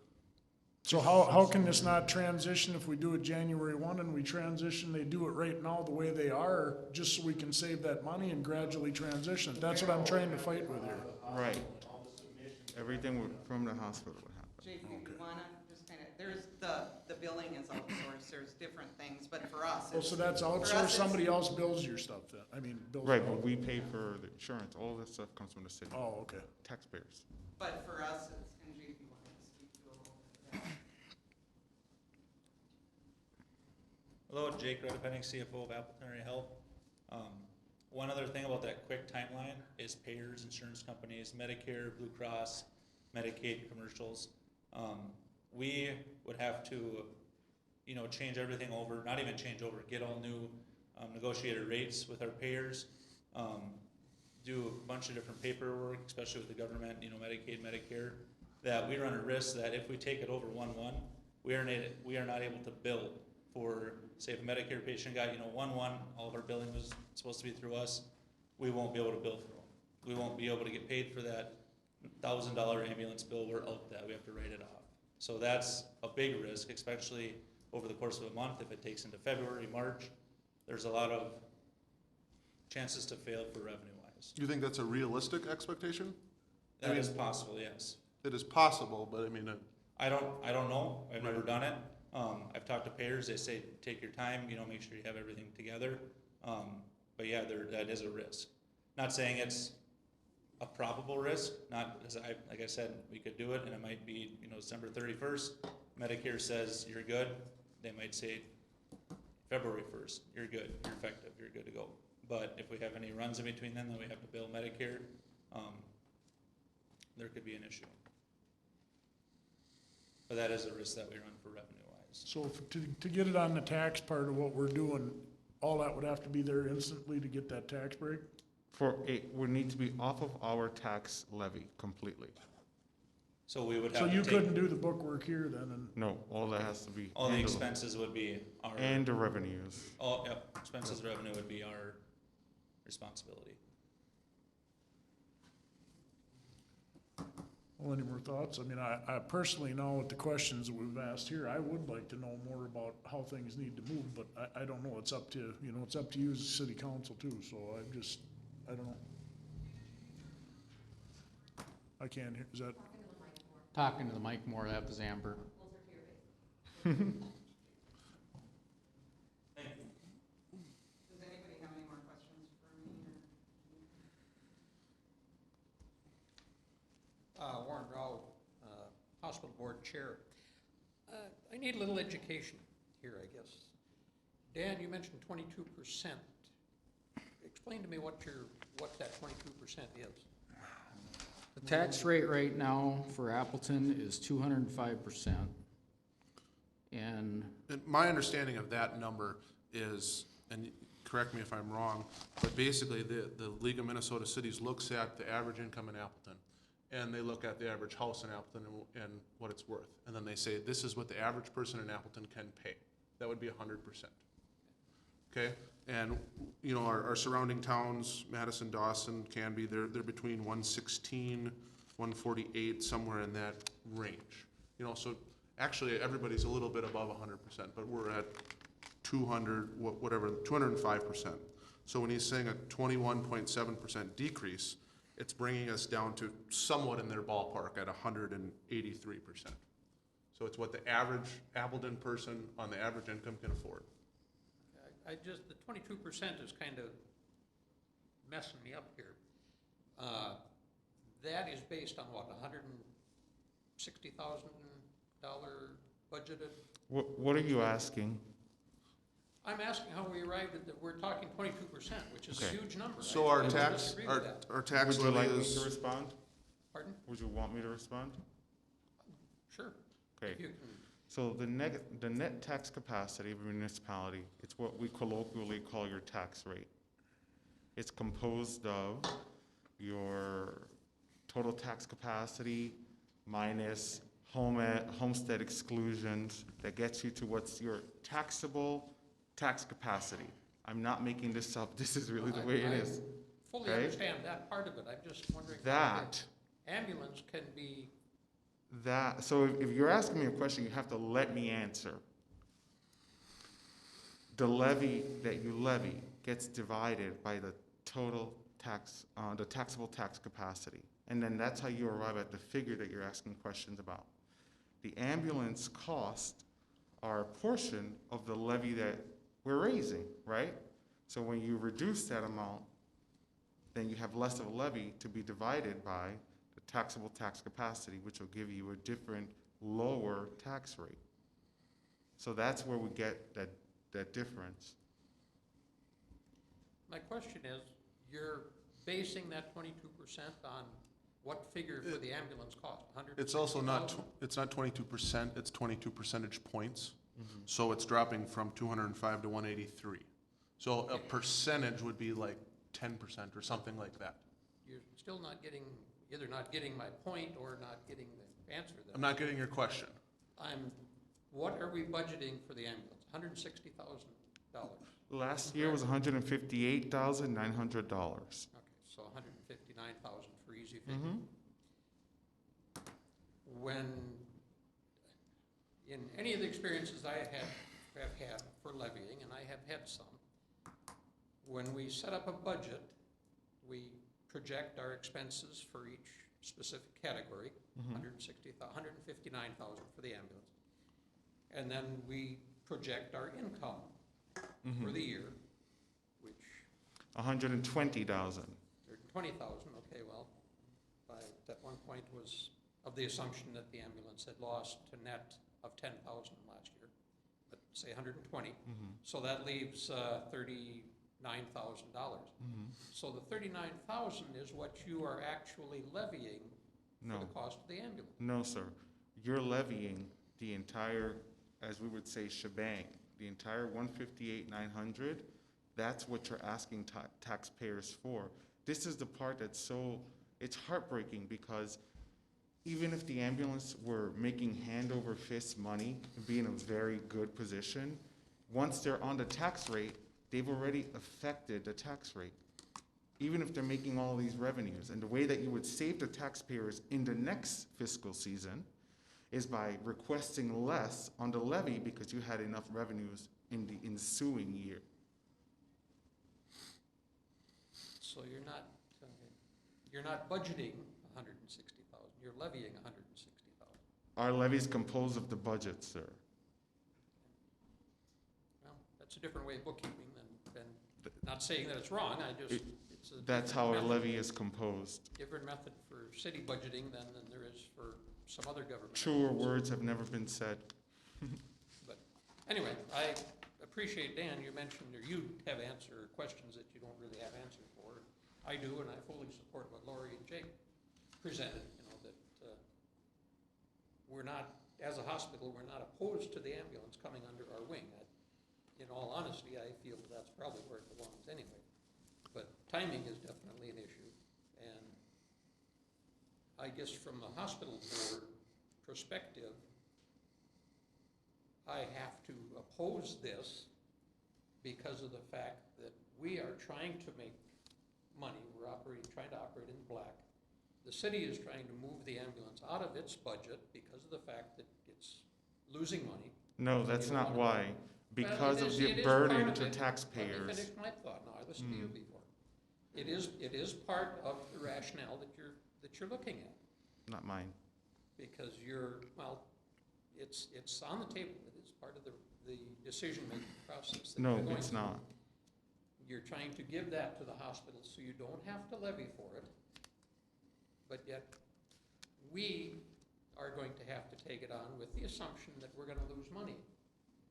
So how can this not transition if we do it January 1 and we transition, they do it right now the way they are, just so we can save that money and gradually transition? That's what I'm trying to fight with here. Right. All the submissions. Everything from the hospital would happen. Jake, do you wanna just kinda, there's the billing is outsourced, there's different things, but for us, Oh, it's, so that's For us, outsourced, it's- somebody else bills your stuff then? I mean, bills. Right, but we pay for the insurance, all that stuff comes from the city, Oh, okay. taxpayers. but for us, it's, and Jake, you wanna speak to a little bit of that? Hello, Jake Redepenning, CFO of Appleton Area Health. One other thing about that quick timeline is payers, insurance companies, Medicare, Blue Cross, Medicaid commercials. We would have to, change everything over, not even change over, get all new negotiated rates with our payers, do a bunch of different paperwork, especially with the government, Medicaid, Medicare, that we run a risk that if we take it over 1/1, we are not able to bill for, say, if a Medicare patient got, 1/1, all of our billing was supposed to be through us, we won't be able to bill for them. We won't be able to get paid for that $1,000 ambulance bill, we're out that, we have to write it off. So that's a big risk, especially over the course of a month, if it takes into February, March, there's a lot of chances to fail for revenue-wise. Do you think that's a realistic expectation? That is possible, yes. It is possible, but I mean, I don't know, I've never done it. I've talked to payers, they say, take your time, make sure you have everything together. But yeah, that is a risk. Not saying it's a probable risk, not, because like I said, we could do it and it might be, December 31st, Medicare says you're good. They might say February 1st, you're good, you're effective, you're good to go. But if we have any runs in between then we have to bill Medicare, there could be an issue. But that is a risk that we run for revenue-wise. So to get it on the tax part of what we're doing, all that would have to be there instantly to get that tax break? Would need to be off of our tax levy completely. So we would So have you to take, couldn't do the bookwork here then, and, No, all that has to be. all the handled. expenses would be our. And the revenues. All, yep, expenses, revenue would be our responsibility. Well, any more thoughts? I mean, I personally know with the questions that we've asked here, I would like to know more about how things need to move, but I don't know. It's up to, you know, it's up to you as a city council too, so I don't know. I can't hear, is that, Talking to the mic more, that was Amber. Does anybody have any more questions for me? Warren Rao, Hospital Board Chair. I need a little education here, I guess. Dan, you mentioned 22%. Explain to me what that 22% is. The tax rate right now for Appleton is 205%. And And my understanding of that number is, and correct me if I'm wrong, but basically the League of Minnesota Cities looks at the average income in Appleton, and they look at the average house in Appleton and what it's worth. And then they say, this is what the average person in Appleton can pay. That would be 100%. Okay? And, you know, our surrounding towns, Madison, Dawson, Canby, they're between 116, 148, somewhere in that range. You know, so actually everybody's a little bit above 100%, but we're at 205%. So when he's saying a 21.7% decrease, it's bringing us down to somewhat in their ballpark at 183%. So it's what the average Appleton person on the average income can afford. The 22% is kind of messing me up here. That is based on what, $160,000 budgeted? What are you asking? I'm asking how we arrived at that, we're talking 22%, which is a Okay. huge number. So I our don't tax, disagree with that. our tax Would you like levy me to is, respond? Pardon? Would you want me to respond? Sure. Okay. If you can. So the net tax capacity of a municipality, it's what we colloquially call your tax rate. It's composed of your total tax capacity minus homestead exclusions. That gets you to what's your taxable tax capacity. I'm not making this up. This is really the way it is. Fully Okay. understand that part of it. I'm just wondering how That, the ambulance can be, so if you're asking me a question, you have to let me answer. The levy that you levy gets divided by the total tax, the taxable tax capacity. And then that's how you arrive at the figure that you're asking questions about. The ambulance costs are a portion of the levy that we're raising, right? So when you reduce that amount, then you have less of a levy to be divided by the taxable tax capacity, which will give you a different, lower tax rate. So that's where we get that difference. my question is, you're basing that 22% on what figure for the ambulance cost? it's also not, 160,000? it's not 22%, it's 22 percentage points. So it's dropping from 205 to 183. So a percentage would be like 10% or something like that. You're still not getting, either not getting my point or not getting the answer that. I'm not getting your question. What are we budgeting for the ambulance? $160,000. Last year was $158,900. Okay, so 159,000 for easy figure. When, in any of the experiences I have had for levying, and I have had some, when we set up a budget, we project our expenses for each specific category, 159,000 for the ambulance. And then we project our income for the year, which 120,000. 120,000, okay, well, at one point was of the assumption that the ambulance had lost to net of 10,000 last year, but say 120. So that leaves $39,000. So the 39,000 is what you are actually levying for the cost of the ambulance. No, sir. You're levying the entire, as we would say, shebang, the entire 158,900. That's what you're asking taxpayers for. This is the part that's it's heartbreaking, because even if the ambulance were making hand over fist money and be in a very good position, once they're on the tax rate, they've already affected the tax rate. even if they're making all these revenues. And the way that you would save the taxpayers in the next fiscal season is by requesting less on the levy because you had enough revenues in the ensuing year. So you're not budgeting 160,000, you're levying 160,000. Our levy is composed of the budget, sir. Well, that's a different way of bookkeeping than, not saying that it's wrong, it's a That's different how our method. levy is composed. Different method for city budgeting than there is for some other government. Truer words have never been said. But anyway, I appreciate, Dan, you mentioned, or you have questions that you don't really have answers for. I do, and I fully support what Lori and Jake presented, that we're not, as a hospital, we're not opposed to the ambulance coming under our wing. In all honesty, I feel that's probably where it belongs anyway. But timing is definitely an issue. And I guess from a hospital board perspective, I have to oppose this because of the fact that we are trying to make money. We're trying to operate in the black. The city is trying to move the ambulance out of its budget because of the fact that it's losing money. No, that's You don't not wanna- why. Because Well, of it the is part burden of to it. taxpayers. Let me finish my thought now. I listened to you before. It is part of the rationale that you're looking at, Not mine. because it's on the table. It is part of the decision-making process. that No, you're going it's through. not. You're trying to give that to the hospital so you don't have to levy for it, but yet we are going to have to take it on with the assumption that we're gonna lose money.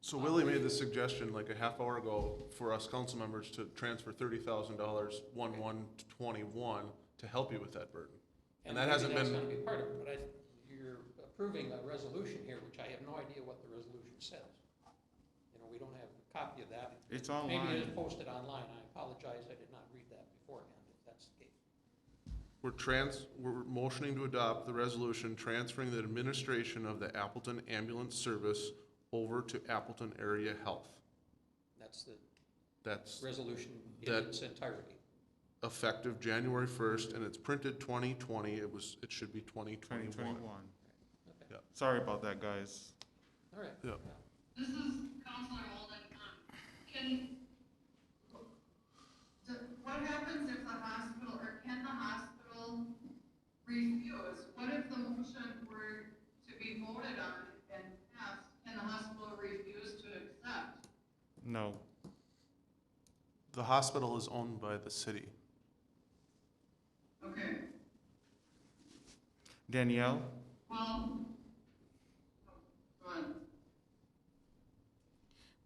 So Willie made the suggestion like a half hour ago for us council members to transfer $30,000, 1/1/21, to help you with that burden. And that maybe hasn't that's been, gonna be part of it, but you're approving a resolution here, which I have no idea what the resolution says. We don't have a copy of that. It's Maybe it is online. posted online. I apologize, I did not read that beforehand, if that's the case. we're motioning to adopt the resolution transferring the administration of the Appleton Ambulance Service over to Appleton Area Health. That's the That's resolution in That- its entirety. effective January 1st, and it's printed 2020, it should be 2021. 2021. Okay, Yeah. Sorry about that, guys. all right. Yeah. This is Counselor Holden. What happens if the hospital, or can the hospital refuse? What if the motion were to be voted on and passed? Can the hospital refuse to accept? No. The hospital is owned by the city. Okay, Danielle? well, go on.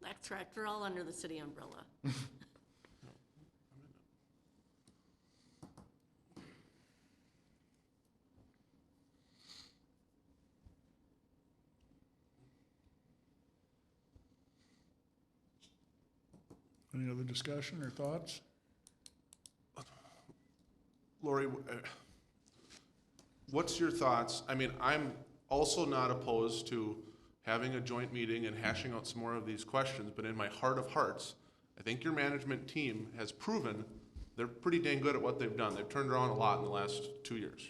That's correct. We're all under the city umbrella. Any other discussion or thoughts? Lori, what's your thoughts? I mean, I'm also not opposed to having a joint meeting and hashing out some more of these questions, but in my heart of hearts, I think your management team has proven they're pretty dang good at what they've done. They've turned around a lot in the last 2 years.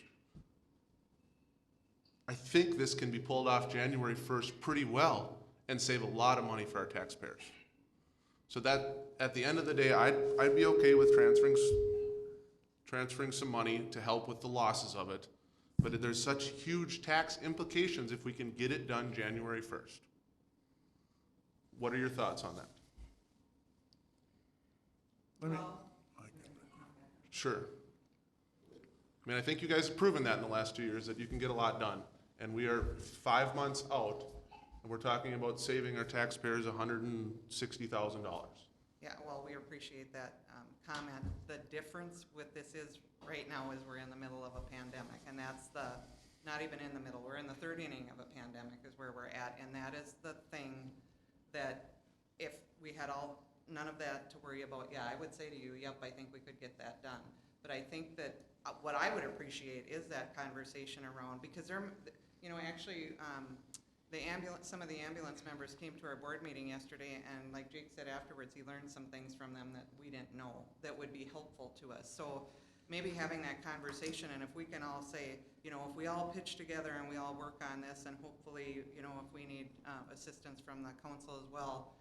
I think this can be pulled off January 1st pretty well and save a lot of money for our taxpayers. So that, at the end of the day, I'd be okay with transferring some money to help with the losses of it. But there's such huge tax implications if we can get it done January 1st. What are your thoughts on that? Let me, Sure. I mean, I think you guys have proven that in the last 2 years, that you can get a lot done. And we are 5 months out, and we're talking about saving our taxpayers $160,000. Yeah, well, we appreciate that comment. The difference with this is, right now, is we're in the middle of a pandemic, and that's not even in the middle, we're in the third inning of a pandemic is where we're at, and that is the thing that if we had none of that to worry about, yeah, I would say to you, yep, I think we could get that done. But I think that what I would appreciate is that conversation around, because actually, some of the ambulance members came to our board meeting yesterday, and like Jake said afterwards, he learned some things from them that we didn't know that would be helpful to us. So maybe having that conversation, and if we can all say, you know, if we all pitch together and we all work on this, and hopefully, you know, if we need assistance from the council as well,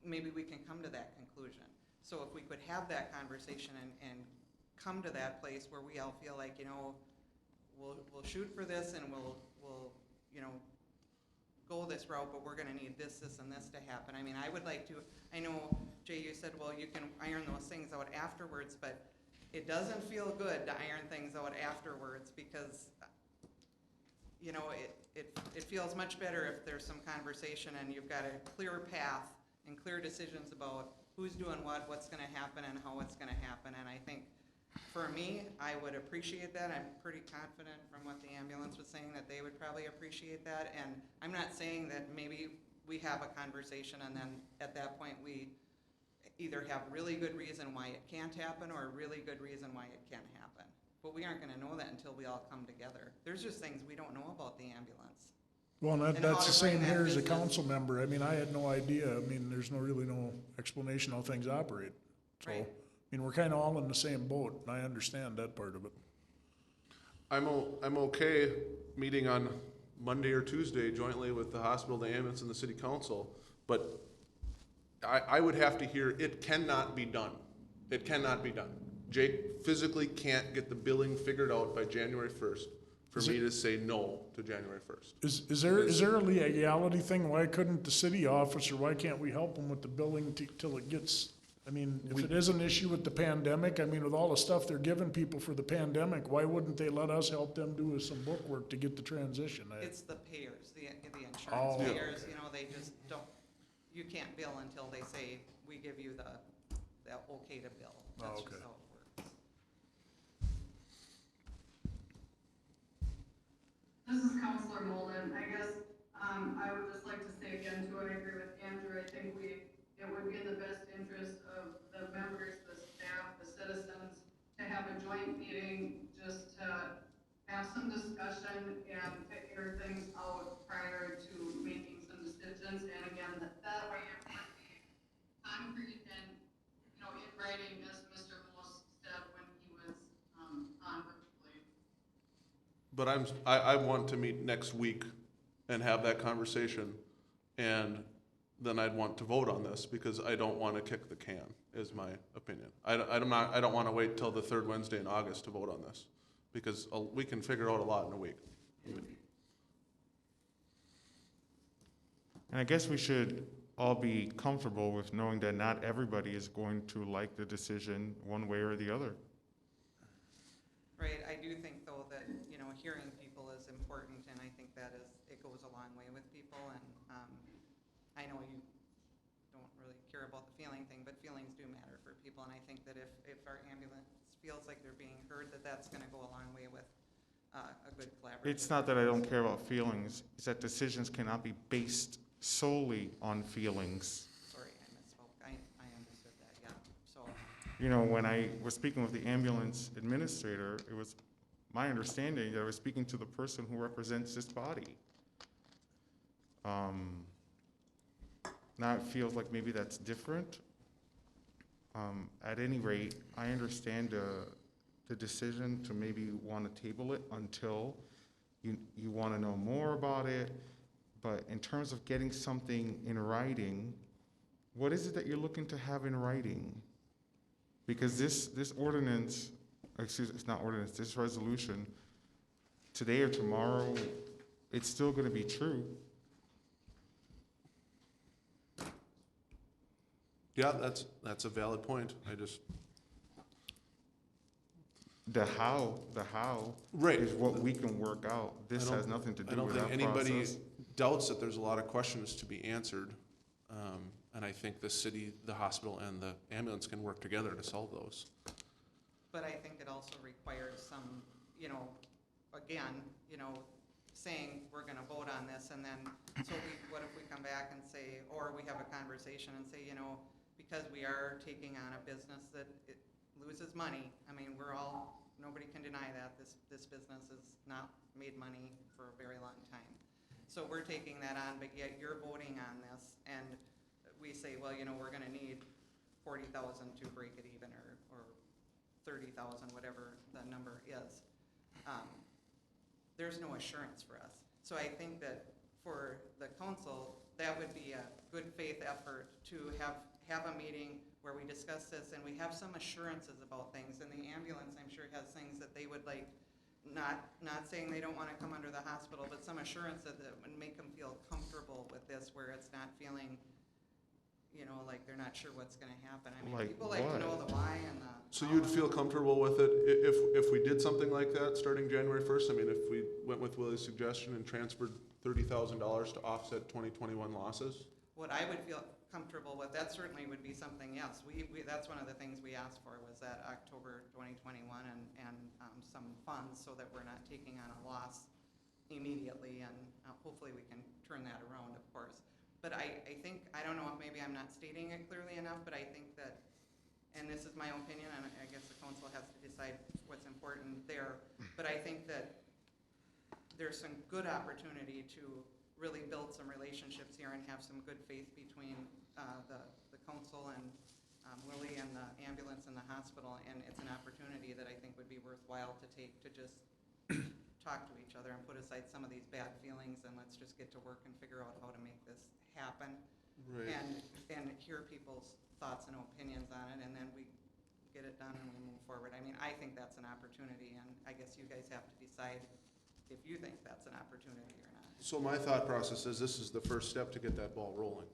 maybe we can come to that conclusion. So if we could have that conversation and come to that place where we all feel like, you know, we'll shoot for this and we'll, you know, go this route, but we're gonna need this, this, and this to happen. I mean, I would like to, I know, Jay, you said, well, you can iron those things out afterwards, but it doesn't feel good to iron things out afterwards because, you know, it feels much better if there's some conversation and you've got a clear path and clear decisions about who's doing what, what's gonna happen, and how it's gonna happen. And I think, for me, I would appreciate that. I'm pretty confident from what the ambulance was saying that they would probably appreciate that. And I'm not saying that maybe we have a conversation and then at that point we either have really good reason why it can't happen or a really good reason why it can happen. But we aren't gonna know that until we all come together. There's just things we don't know about the ambulance. Well, and And how that's the to bring same that here as a business- council member. I mean, I had no idea. I mean, there's really no explanation how things operate. So, Right. I mean, we're kinda all in the same boat, and I understand that part of it. I'm okay meeting on Monday or Tuesday jointly with the hospital, the ambulance, and the city council, but I would have to hear, it cannot be done. It cannot be done. Jake physically can't get the billing figured out by January 1st for me to say no to January 1st. Is there a legality thing? Why couldn't the city officer, why can't we help them with the billing till it gets, I mean, if it is an issue with the pandemic, I mean, with all the stuff they're giving people for the pandemic, why wouldn't they let us help them do some book work to get the transition? It's the payers, the insurance Oh. payers, you know, they just don't, you can't bill until they say, we give you the okay to bill. That's okay. just how it works. This is Counselor Molden. I guess, I would just like to say again too, I agree with Andrew. I think it would be in the best interest of the members, the staff, the citizens, to have a joint meeting, just to have some discussion and figure things out prior to making some decisions. And again, that way it would be concrete and, you know, in writing, as Mr. Moss said when he was, on virtually. But I want to meet next week and have that conversation, and then I'd want to vote on this, because I don't want to kick the can, is my opinion. I don't want to wait till the third Wednesday in August to vote on this, because we can figure out a lot in a week. And I guess we should all be comfortable with knowing that not everybody is going to like the decision one way or the other. Right, I do think though that, you know, hearing people is important, and I think it goes a long way with people, and, I know you don't really care about the feeling thing, but feelings do matter for people, and I think that if our ambulance feels like they're being heard, that's gonna go a long way with, a good collaboration. It's not that I don't care about feelings, it's that decisions cannot be based solely on feelings. Sorry, I misspoke, I understood that, yeah, so. You know, when I was speaking with the ambulance administrator, it was my understanding that I was speaking to the person who represents this body. Now it feels like maybe that's different. At any rate, I understand the decision to maybe want to table it until you want to know more about it. But in terms of getting something in writing, what is it that you're looking to have in writing? Because this ordinance, it's not ordinance, this resolution, today or tomorrow, it's still going to be true. Yeah, that's a valid point. The how Right. is what we can work out. This has nothing to do with that I don't think anybody process. doubts that there's a lot of questions to be answered. And I think the city, the hospital, and the ambulance can work together to solve those. But I think it also requires some, you know, again, you know, saying we're gonna vote on this, and then, so what if we come back and say, or we have a conversation and say, you know, because we are taking on a business that it loses money, I mean, nobody can deny that, this business has not made money for a very long time. So we're taking that on, but yet you're voting on this, and we say, well, you know, we're gonna need 40,000 to break it even, or 30,000, whatever the number is, there's no assurance for us. So I think that for the council, that would be a good faith effort to have a meeting where we discuss this and we have some assurances about things. And the ambulance, I'm sure, has things that they would like, not saying they don't want to come under the hospital, but some assurance that would make them feel comfortable with this, where it's not feeling, you know, like they're not sure what's gonna happen. I mean, Like people like to know the why and the. So you'd feel comfortable with it if we did something like that starting January 1st? I mean, if we went with Willie's suggestion and transferred $30,000 to offset 2021 losses? What I would feel comfortable with, that certainly would be something, yes. That's one of the things we asked for, was that October 2021 and some funds so that we're not taking on a loss immediately, and hopefully we can turn that around, of course. But I think, I don't know if maybe I'm not stating it clearly enough, but I think that, and this is my opinion, and I guess the council has to decide what's important there, but I think that there's some good opportunity to really build some relationships here and have some good faith between the council and Willie and the ambulance and the hospital, and it's an opportunity that I think would be worthwhile to take, to just talk to each other and put aside some of these bad feelings, and let's just get to work and figure out how to make this happen. Right. And hear people's thoughts and opinions on it, and then we get it done and we move forward. I mean, I think that's an opportunity, and I guess you guys have to decide if you think that's an opportunity or not. So my thought process is this is the first step to get that ball rolling.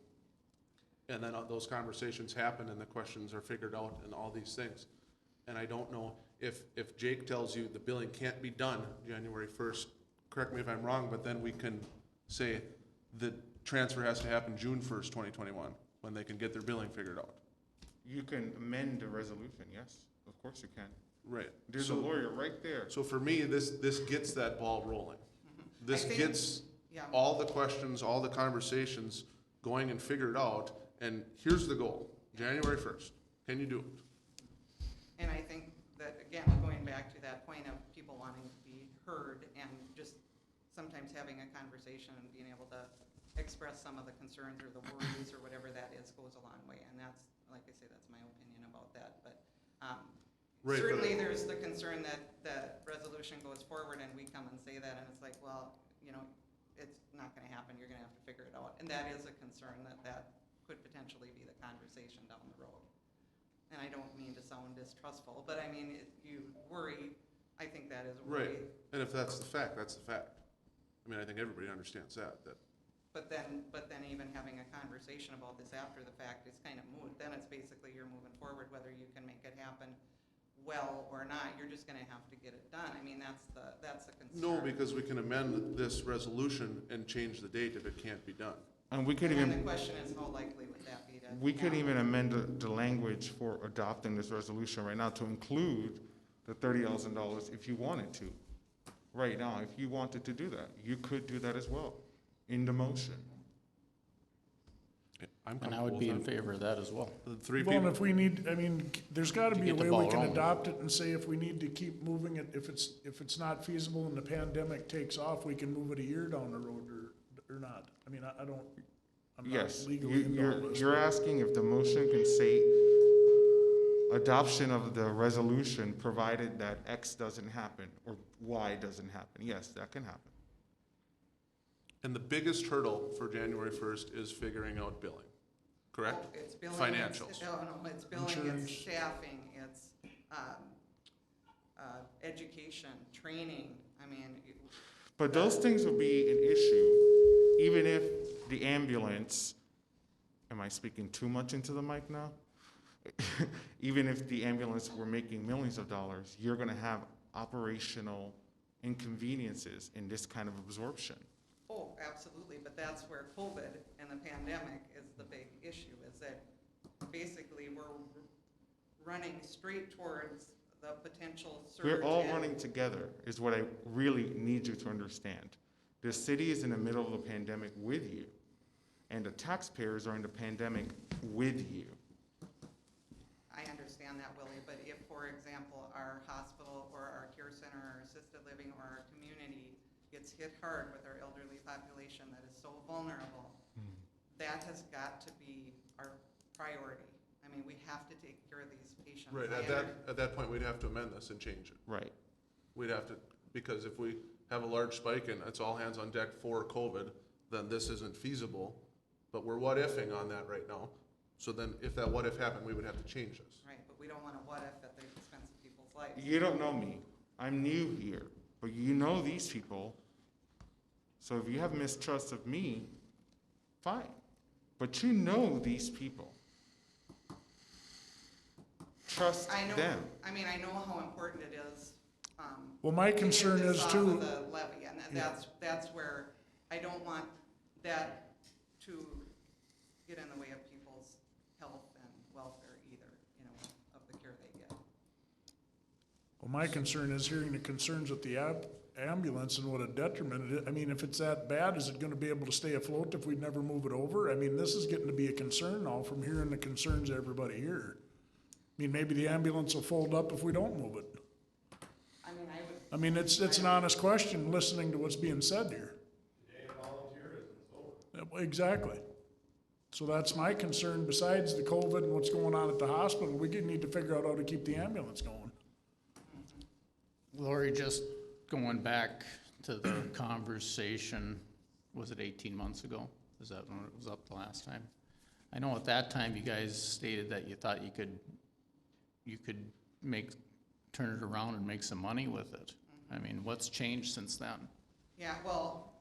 And then those conversations happen and the questions are figured out and all these things. And I don't know if Jake tells you the billing can't be done January 1st, correct me if I'm wrong, but then we can say the transfer has to happen June 1st, 2021, when they can get their billing figured out. You can amend the resolution, yes, of course you can. Right. There's a So- lawyer right there. So for me, this gets that ball rolling. This I think- gets Yeah. all the questions, all the conversations going and figured out, and here's the goal, January 1st. Can you do it? And I think that, again, going back to that point of people wanting to be heard and just sometimes having a conversation and being able to express some of the concerns or the worries or whatever that is goes a long way. And that's, like I say, that's my opinion about that. But Right, but- certainly there's the concern that the resolution goes forward and we come and say that, and it's like, well, you know, it's not gonna happen, you're gonna have to figure it out. And that is a concern, that could potentially be the conversation down the road. And I don't mean to sound distrustful, but I mean, you worry, I think that is a worry. Right, and if that's the fact, that's the fact. I mean, I think everybody understands that. But then even having a conversation about this after the fact is kind of moot. Then it's basically you're moving forward, whether you can make it happen well or not, you're just gonna have to get it done. I mean, that's the concern. No, because we can amend this resolution and change the date if it can't be done. And we could And then even, the question is, how likely would that be to? we could happen? even amend the language for adopting this resolution right now to include the $30,000 if you wanted to. Right now, if you wanted to do that, you could do that as well, in the motion. I'm And I would comfortable be in with that. favor of that as well. The three Well, and people, if we need, I mean, there's gotta To be a get the way ball we can rolling. adopt it and say if we need to keep moving it, if it's not feasible and the pandemic takes off, we can move it a year down the road or not. I mean, I don't, I'm not Yes, legally involved. you're asking if the motion can say adoption of the resolution provided that X doesn't happen or Y doesn't happen. Yes, that can happen. and the biggest hurdle for January 1st is figuring out billing, correct? Oh, it's billing, Financials. No, it's billing, Insurance. it's staffing, it's, education, training, I mean, But those things will be an issue, even if the ambulance, am I speaking too much into the mic now? Even if the ambulance were making millions of dollars, you're gonna have operational inconveniences in this kind of absorption. oh, absolutely, but that's where COVID and the pandemic is the big issue, is that basically we're running straight towards the potential surge. We're all in- running together, is what I really need you to understand. The city is in the middle of the pandemic with you, and the taxpayers are in the pandemic with you. I understand that, Willie, but if, for example, our hospital or our care center or assisted living or our community gets hit hard with our elderly population that is so vulnerable, that has got to be our priority. I mean, we have to take care of these patients. Right, at that point, we'd have to amend this and change it. Right. We'd have to, because if we have a large spike and it's all hands on deck for COVID, then this isn't feasible. But we're what-ifing on that right now. So then if that what-if happened, we would have to change this. Right, but we don't want to what if at the expense of people's lives. You don't know me. I'm new here, but you know these people. So if you have mistrust of me, fine. But you know these people. Trust I know, them. I mean, I know how important it is. Well, my to get concern this is off too. of the levy, and that's where I don't want that to get in the way of people's health and welfare either, you know, of the care they get. Well, my concern is hearing the concerns with the ambulance and what a detriment it is. I mean, if it's that bad, is it gonna be able to stay afloat if we never move it over? I mean, this is getting to be a concern now from hearing the concerns of everybody here. I mean, maybe the ambulance will fold up if we don't move it. I mean, I would. I mean, it's an honest question, listening to what's being said here. Today, volunteerism is over. Exactly. So that's my concern, besides the COVID and what's going on at the hospital, we need to figure out how to keep the ambulance going. Lori, just going back to the conversation, was it 18 months ago? Is that when it was up the last time? I know at that time you guys stated that you thought you could turn it around and make some money with it. I mean, what's changed since then? Yeah, well,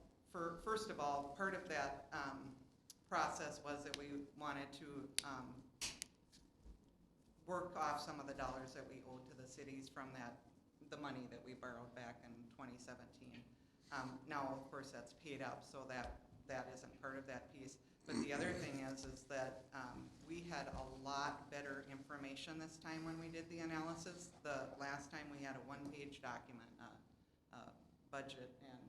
first of all, part of that process was that we wanted to work off some of the dollars that we owed to the cities from the money that we borrowed back in 2017. Now, of course, that's paid up, so that isn't part of that piece. But the other thing is that we had a lot better information this time when we did the analysis. The last time we had a one-page document, budget, and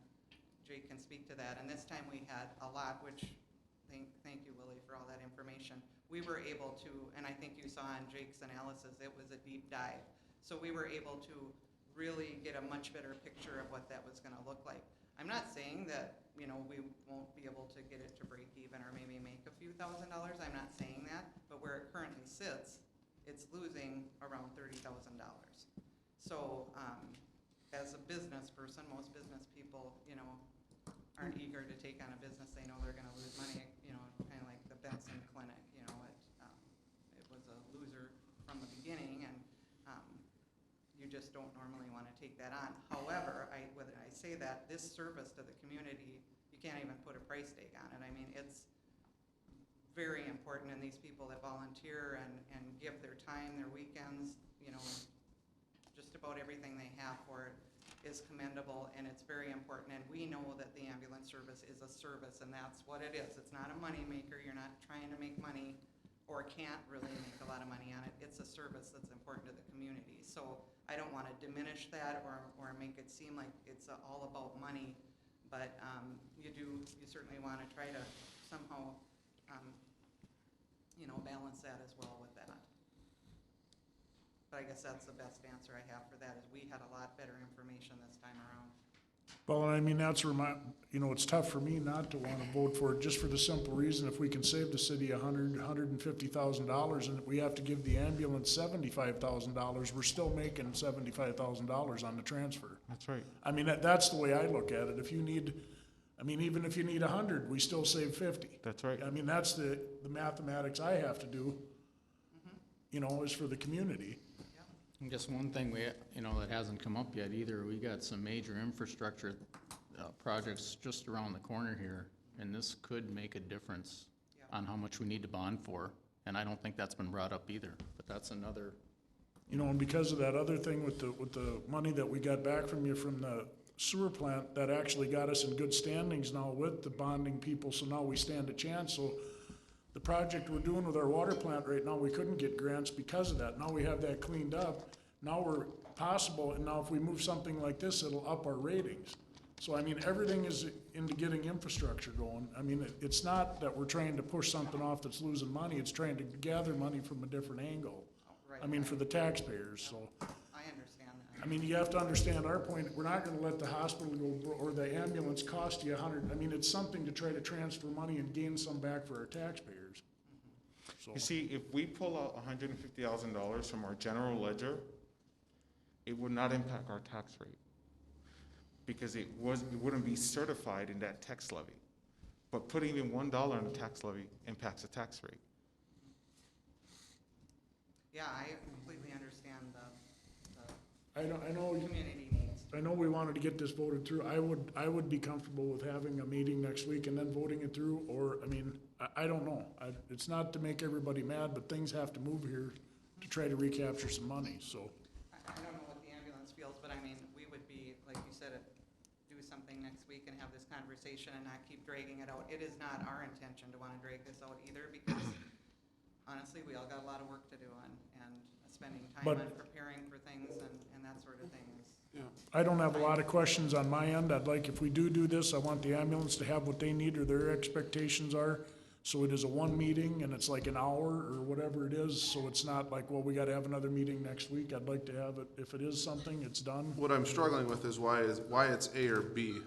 Jake can speak to that. And this time we had a lot, which, thank you, Willie, for all that information. We were able to, and I think you saw in Jake's analysis, it was a deep dive. So we were able to really get a much better picture of what that was gonna look like. I'm not saying that, you know, we won't be able to get it to break even or maybe make a few $1,000s. I'm not saying that, but where it currently sits, it's losing around $30,000. So, as a business person, most business people, you know, aren't eager to take on a business they know they're gonna lose money, you know, kind of like the Benson Clinic, you know, it was a loser from the beginning, and you just don't normally want to take that on. However, when I say that, this service to the community, you can't even put a price tag on it. I mean, it's very important, and these people that volunteer and give their time, their weekends, you know, just about everything they have for it is commendable, and it's very important. And we know that the ambulance service is a service, and that's what it is. It's not a money maker. You're not trying to make money or can't really make a lot of money on it. It's a service that's important to the community. So I don't want to diminish that or make it seem like it's all about money, but you certainly want to try to somehow, you know, balance that as well with that. But I guess that's the best answer I have for that, is we had a lot better information this time around. Well, I mean, that's where you know, it's tough for me not to want to vote for it, just for the simple reason, if we can save the city $150,000 and we have to give the ambulance $75,000, we're still making $75,000 on the transfer. That's right. I mean, that's the way I look at it. Even if you need 100, we still save 50. That's right. I mean, that's the mathematics I have to do, you know, is for the community. And just one thing that hasn't come up yet either, we got some major infrastructure projects just around the corner here, and this could make a difference on how much we need to bond for, and I don't think that's been brought up either, but that's another. You know, and because of that other thing with the money that we got back from you from the sewer plant, that actually got us in good standings now with the bonding people, so now we stand a chance. So the project we're doing with our water plant right now, we couldn't get grants because of that. Now we have that cleaned up. Now we're possible, and now if we move something like this, it'll up our ratings. So, I mean, everything is into getting infrastructure going. I mean, it's not that we're trying to push something off that's losing money, it's trying to gather money from a different angle. Right. I mean, for the taxpayers, so. I understand that. I mean, you have to understand our point, we're not gonna let the hospital go, or the ambulance cost you $100. I mean, it's something to try to transfer money and gain some back for our taxpayers. so. You see, if we pull out $150,000 from our general ledger, it would not impact our tax rate because it wouldn't be certified in that tax levy. But putting in $1 in the tax levy impacts the tax rate. Yeah, I completely understand the I know, community needs. I know we wanted to get this voted through. I would be comfortable with having a meeting next week and then voting it through, or, I mean, I don't know. It's not to make everybody mad, but things have to move here to try to recapture some money, so. I don't know what the ambulance feels, but I mean, we would be, like you said, do something next week and have this conversation and not keep dragging it out. It is not our intention to wanna drag this out either, because honestly, we all got a lot of work to do and spending time But- on preparing for things and that sort of thing is. I don't have a lot of questions on my end. I'd like, if we do this, I want the ambulance to have what they need or their expectations are. So it is a one meeting and it's like an hour or whatever it is, so it's not like, well, we gotta have another meeting next week. I'd like to have it, if it is something, it's done. What I'm struggling with is why it's A or B,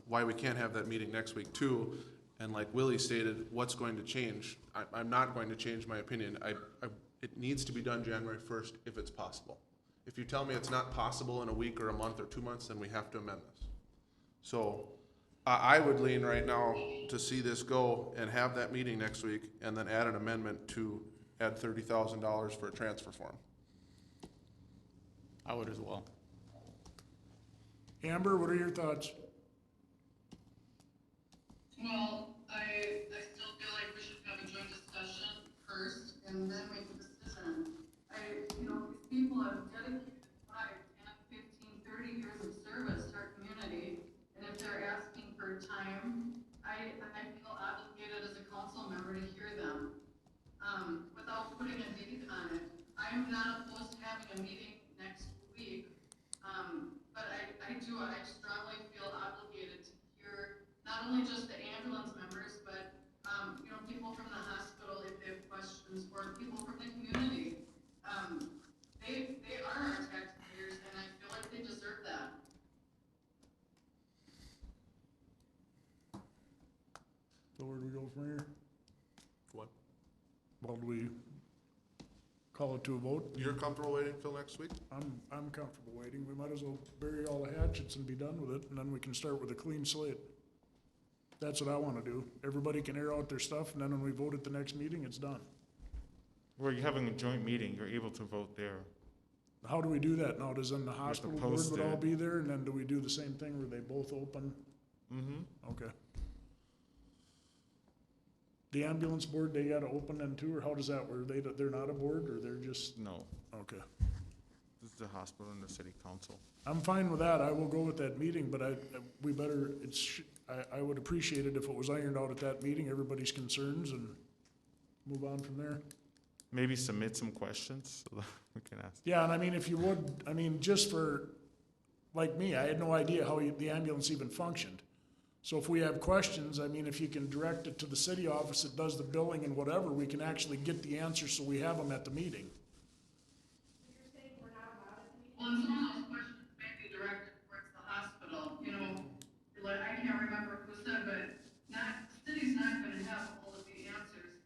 why we can't have that meeting next week too. And like Willie stated, what's going to change? I'm not going to change my opinion. It needs to be done January 1st if it's possible. If you tell me it's not possible in a week or a month or 2 months, then we have to amend this. So I would lean right now to see this go and have that meeting next week and then add an amendment to add $30,000 for a transfer form. I would as well. Amber, what are your thoughts? Well, I still feel like we should have a joint discussion first and then make a decision. These people have dedicated 5, 10, 15, 30 years of service to our community, and if they're asking for time, I feel obligated as a council member to hear them. Without putting a date on it, I'm not opposed to having a meeting next week, but I strongly feel obligated to hear not only just the ambulance members, but, people from the hospital if they have questions, or people from the community. They are our taxpayers, and I feel like they deserve that. So where do we go from here? What? Well, do we call it to a vote? You're comfortable waiting till next week? I'm comfortable waiting. We might as well bury all the hatchets and be done with it, and then we can start with a clean slate. That's what I wanna do. Everybody can air out their stuff, and then when we vote at the next meeting, it's done. Where you're having a joint meeting, you're able to vote there. How do we do that now? Does then the hospital board post would all it. be there, and then do we do the same thing where they both open? Mm-hmm. Okay. The ambulance board, they gotta open then too, or how does that work? They're not a board, or they're just, No, okay. this is the hospital and the city council. I'm fine with that. I will go with that meeting, but we better, I would appreciate it if it was ironed out at that meeting, everybody's concerns, and move on from there. Maybe submit some questions so that we can ask. Yeah, and I mean, if you would, I mean, just for, like me, I had no idea how the ambulance even functioned. So if we have questions, I mean, if you can direct it to the city office that does the billing and whatever, we can actually get the answers so we have them at the meeting. Well, and some of those questions may be directed towards the hospital, like, I can't remember who said, but the city's not gonna have all of the answers,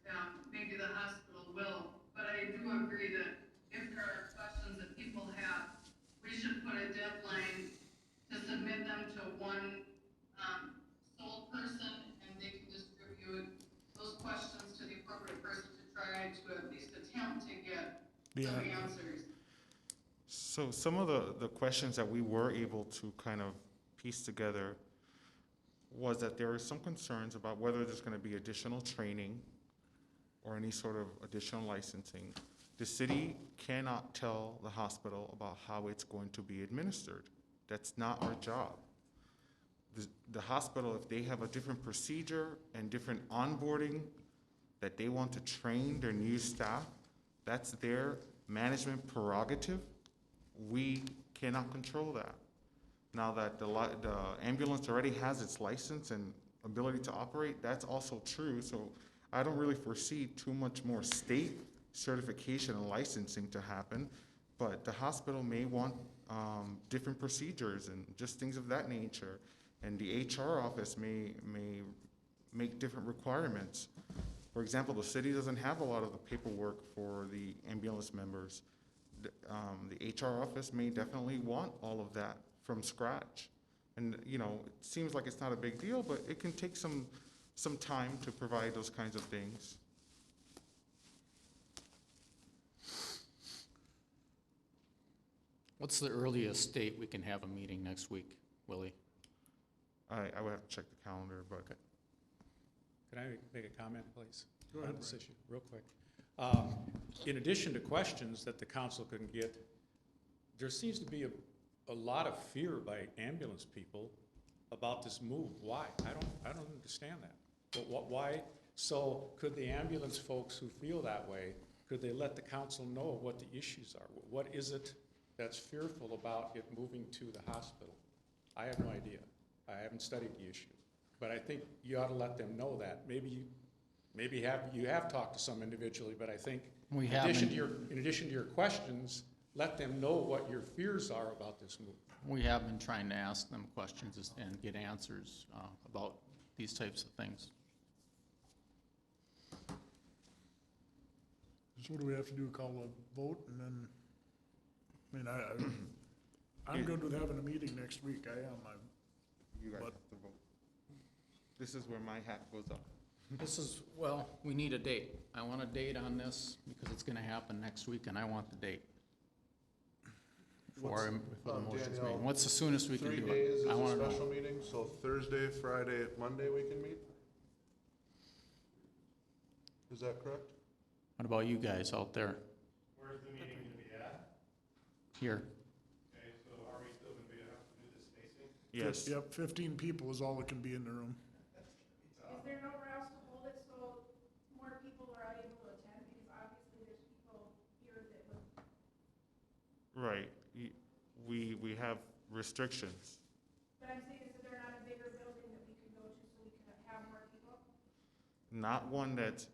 maybe the hospital will, but I do agree that if there are questions that people have, we should put a deadline to submit them to one, sole person, and they can distribute those questions to the appropriate person to try to at least attempt to get some answers. So some of the questions that we were able to kind of piece together was that there are some concerns about whether there's going to be additional training or any sort of additional licensing. The city cannot tell the hospital about how it's going to be administered. That's not our job. The hospital, if they have a different procedure and different onboarding that they want to train their new staff, that's their management prerogative. We cannot control that. Now that the ambulance already has its license and ability to operate, that's also true. So I don't really foresee too much more state certification and licensing to happen, but the hospital may want different procedures and just things of that nature. And the HR office may make different requirements. For example, the city doesn't have a lot of the paperwork for the ambulance members. The HR office may definitely want all of that from scratch. And, you know, it seems like it's not a big deal, but it can take some time to provide those kinds of things. What's the earliest date we can have a meeting next week, Willie? I would have to check the calendar, but. Can I make a comment, please? Go ahead, On this issue, real quick. In addition to questions that the council can get, there seems to be a lot of fear by ambulance people about this move. Why? I don't understand that. But why? So could the ambulance folks who feel that way, could they let the council know what the issues are? What is it that's fearful about it moving to the hospital? I have no idea. I haven't studied the issue. But I think you ought to let them know that. Maybe you have talked to some individually, but I think We in addition haven't. to your questions, let them know what your fears are about this move. We have been trying to ask them questions and get answers about these types of things. So what do we have to do, call a vote, and then, I mean, I'm good with having a meeting next week, I am, You guys But- have to vote. This is where my hat goes up. Well, we need a date. I want a date on this because it's gonna happen next week and I want the date. Before the motion's made. Danielle, What's the soonest we can 3 do days it? is I a wanna know. special meeting, so Thursday, Friday, Monday we can meet? Is that correct? What about you guys out there? Where's the meeting gonna be at? Here? Okay, so are we still gonna have to do the spacing? Yes. Yep, 15 people is all that can be in the room. Is there nowhere else to hold it so more people are able to attend? Because obviously there's people here that would, Right. We have restrictions. but I'm saying, is there not a bigger building that we can go to so we can have more people? Not one that's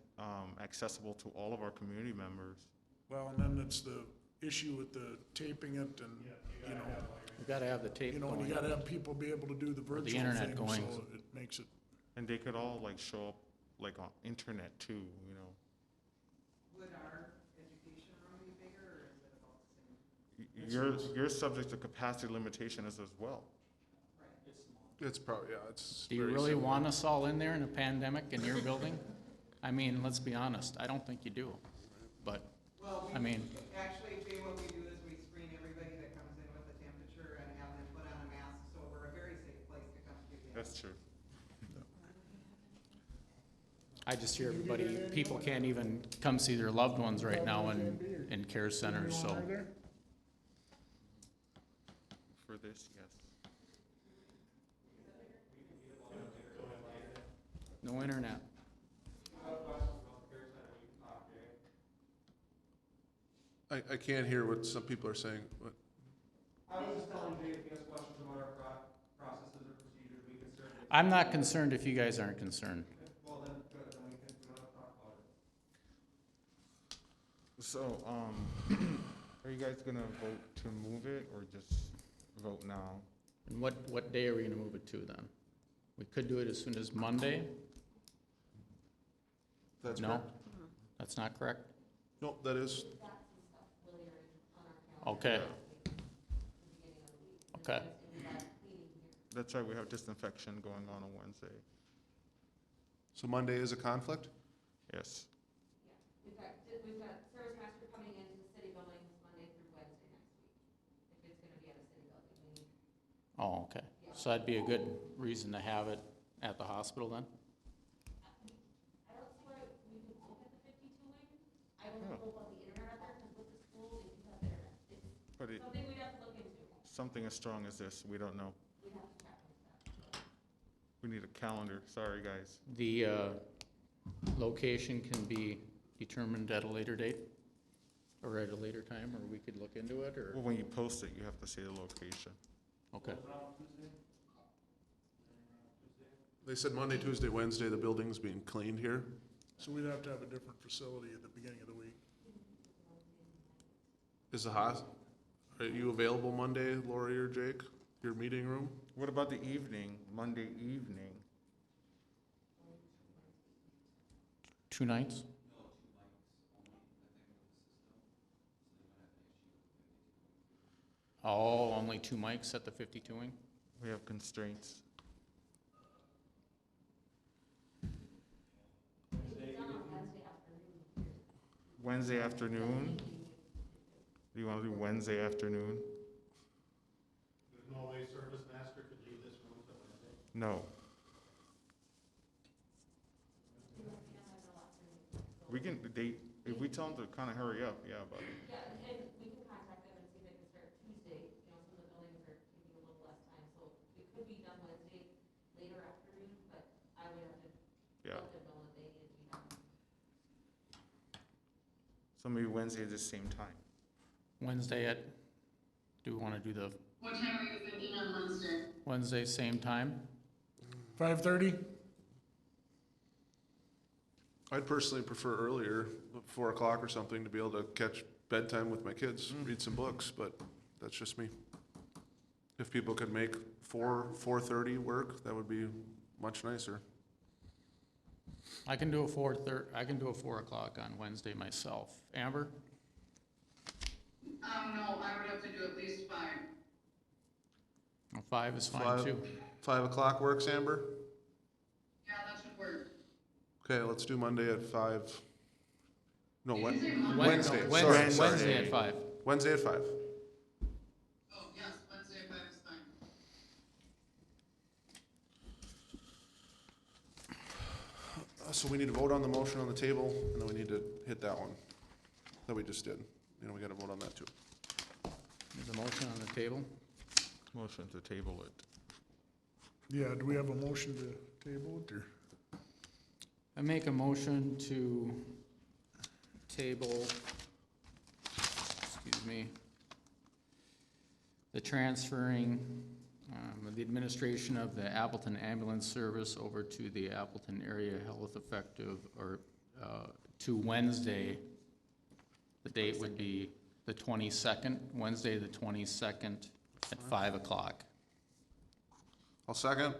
accessible to all of our community members. Well, and then it's the issue with the taping it and, you know, We gotta have the tape and going. you gotta have people be able to do the virtual thing, internet going. so it makes it, And they could all like show up like on internet too, you know. Would our education room be bigger, or is it about the same? You're subject to capacity limitations as well. It's probably, yeah, it's. Do you very really similar. want us all in there in a pandemic in your building? I mean, let's be honest, I don't think you do. But, Well, I mean, actually, Jay, what we do is we screen everybody that comes in with a temperature and have them put on a mask, so we're a very safe place to come to. That's true. I just hear everybody, people can't even come see their loved ones right now in care centers, so. For this, yes. No internet. I can't hear what some people are saying. What- I was just telling Jay if he has questions about our processes or procedures, we can certainly, I'm not concerned if you guys aren't concerned. well then, good, then we don't have to talk about it. So, are you guys gonna vote to move it or just vote now? And what day are we gonna move it to then? We could do it as soon as Monday? That's No? correct? That's not correct? Nope, that is, Okay. Okay. That's right, we have disinfection going on Wednesday. so Monday is a conflict? Yes. We've got service master coming into the city buildings Monday through Wednesday next week, if it's gonna be at a city building. We need, Oh, okay. So that'd be a good reason to have it at the hospital then? I don't see why we would look at the 52 wing. I don't know about the internet out there, because with the school, they do have the internet. It's But something we'd have to look into. something as strong as this, we don't know. We'd have to check into that. We need a calendar, sorry, guys. The location can be determined at a later date? Or at a later time, or we could look into it, or? Well, when you post it, you have to say the location. Okay. They said Monday, Tuesday, Wednesday, the building's being cleaned here. so we'd have to have a different facility at the beginning of the week. Is the are you available Monday, Lori or Jake, your meeting room? What about the evening, Monday evening? 2 nights? Oh, only 2 mics at the 52-wing? We have constraints. Wednesday afternoon? Do you want to do Wednesday afternoon? There's no way Service Master could leave this room till Wednesday? No. We can, if we tell them to kind of hurry up, yeah, but Yeah, and we can contact them and see if they can start Tuesday, you know, some of the buildings are taking a little less time, so it could be done Wednesday, later afternoon, but I would have to yeah. let them know that they need to be done. So maybe Wednesday at the same time. Wednesday at, do we want to do the What time are you thinking on Wednesday? Wednesday same time? 5:30? I'd personally prefer earlier, 4 o'clock or something, to be able to catch bedtime with my kids, read some books, but that's just me. If people could make 4:30 work, that would be much nicer. I can do a 4 o'clock on Wednesday myself. Amber? No, I would have to do at least 5. Well, 5 is fine too. 5 o'clock works, Amber? Yeah, that should work. Okay, let's do Monday at 5. No, Did you say Monday? Wednesday, No, sorry, Wednesday, sorry. Wednesday at 5. Wednesday at 5. Oh, yes, Wednesday at 5 is fine. So we need to vote on the motion on the table, and then we need to hit that one that we just did. You know, we gotta vote on that too. There's a motion on the table. Motion to table it. Yeah, do we have a motion to table it, or? I make a motion to table, excuse me, the transferring of the administration of the Appleton Ambulance Service over to the Appleton Area Health effective, or to Wednesday. The date would be the 22nd, Wednesday the 22nd at 5 o'clock. I'll second.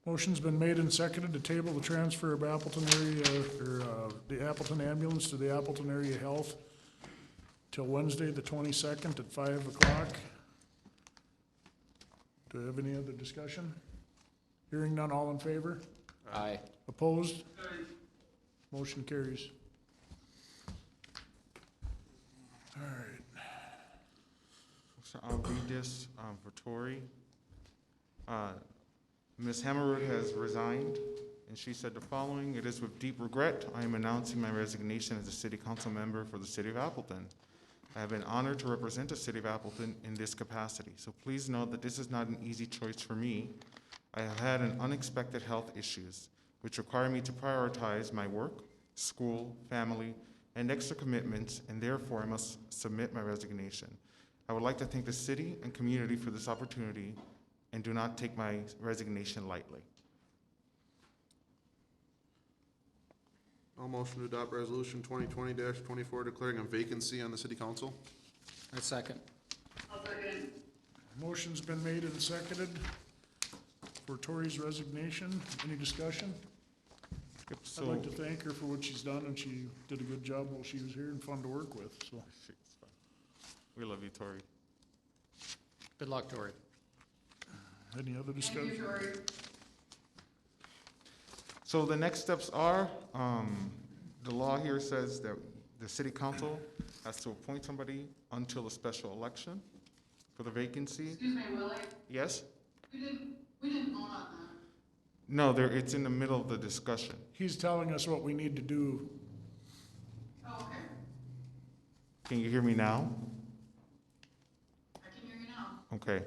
Motion's been made and seconded to table the transfer of Appleton area, or the Appleton ambulance to the Appleton Area Health till Wednesday, the 22nd at 5 o'clock. Do we have any other discussion? Hearing none, all in favor? Aye. Opposed? Motion carries. All right. So I'll read this for Tori. Ms. Hammerwood has resigned, and she said the following: "It is with deep regret I am announcing my resignation as a city council member for the city of Appleton. I have been honored to represent the city of Appleton in this capacity, so please know that this is not an easy choice for me. I have had an unexpected health issues, which require me to prioritize my work, school, family, and extra commitments, and therefore I must submit my resignation. I would like to thank the city and community for this opportunity and do not take my resignation lightly." I'll motion to adopt resolution 2020-24 declaring a vacancy on the city council. A second. I'll second. Motion's been made and seconded for Tori's resignation. Any discussion? Yep, I'd like to thank her for what she's done, and she did a good job while she was here and fun to work with, so. We love you, Tori. Good luck, Tori. Any other Thank you, discussion? Tori. So the next steps are, the law here says that the city council has to appoint somebody until a special election for the vacancy. Excuse me, Willie, Yes? we didn't vote on that. No, it's in the middle of the discussion. He's telling us what we need to do. Oh, okay, Can you hear me now? I can hear you now. Okay.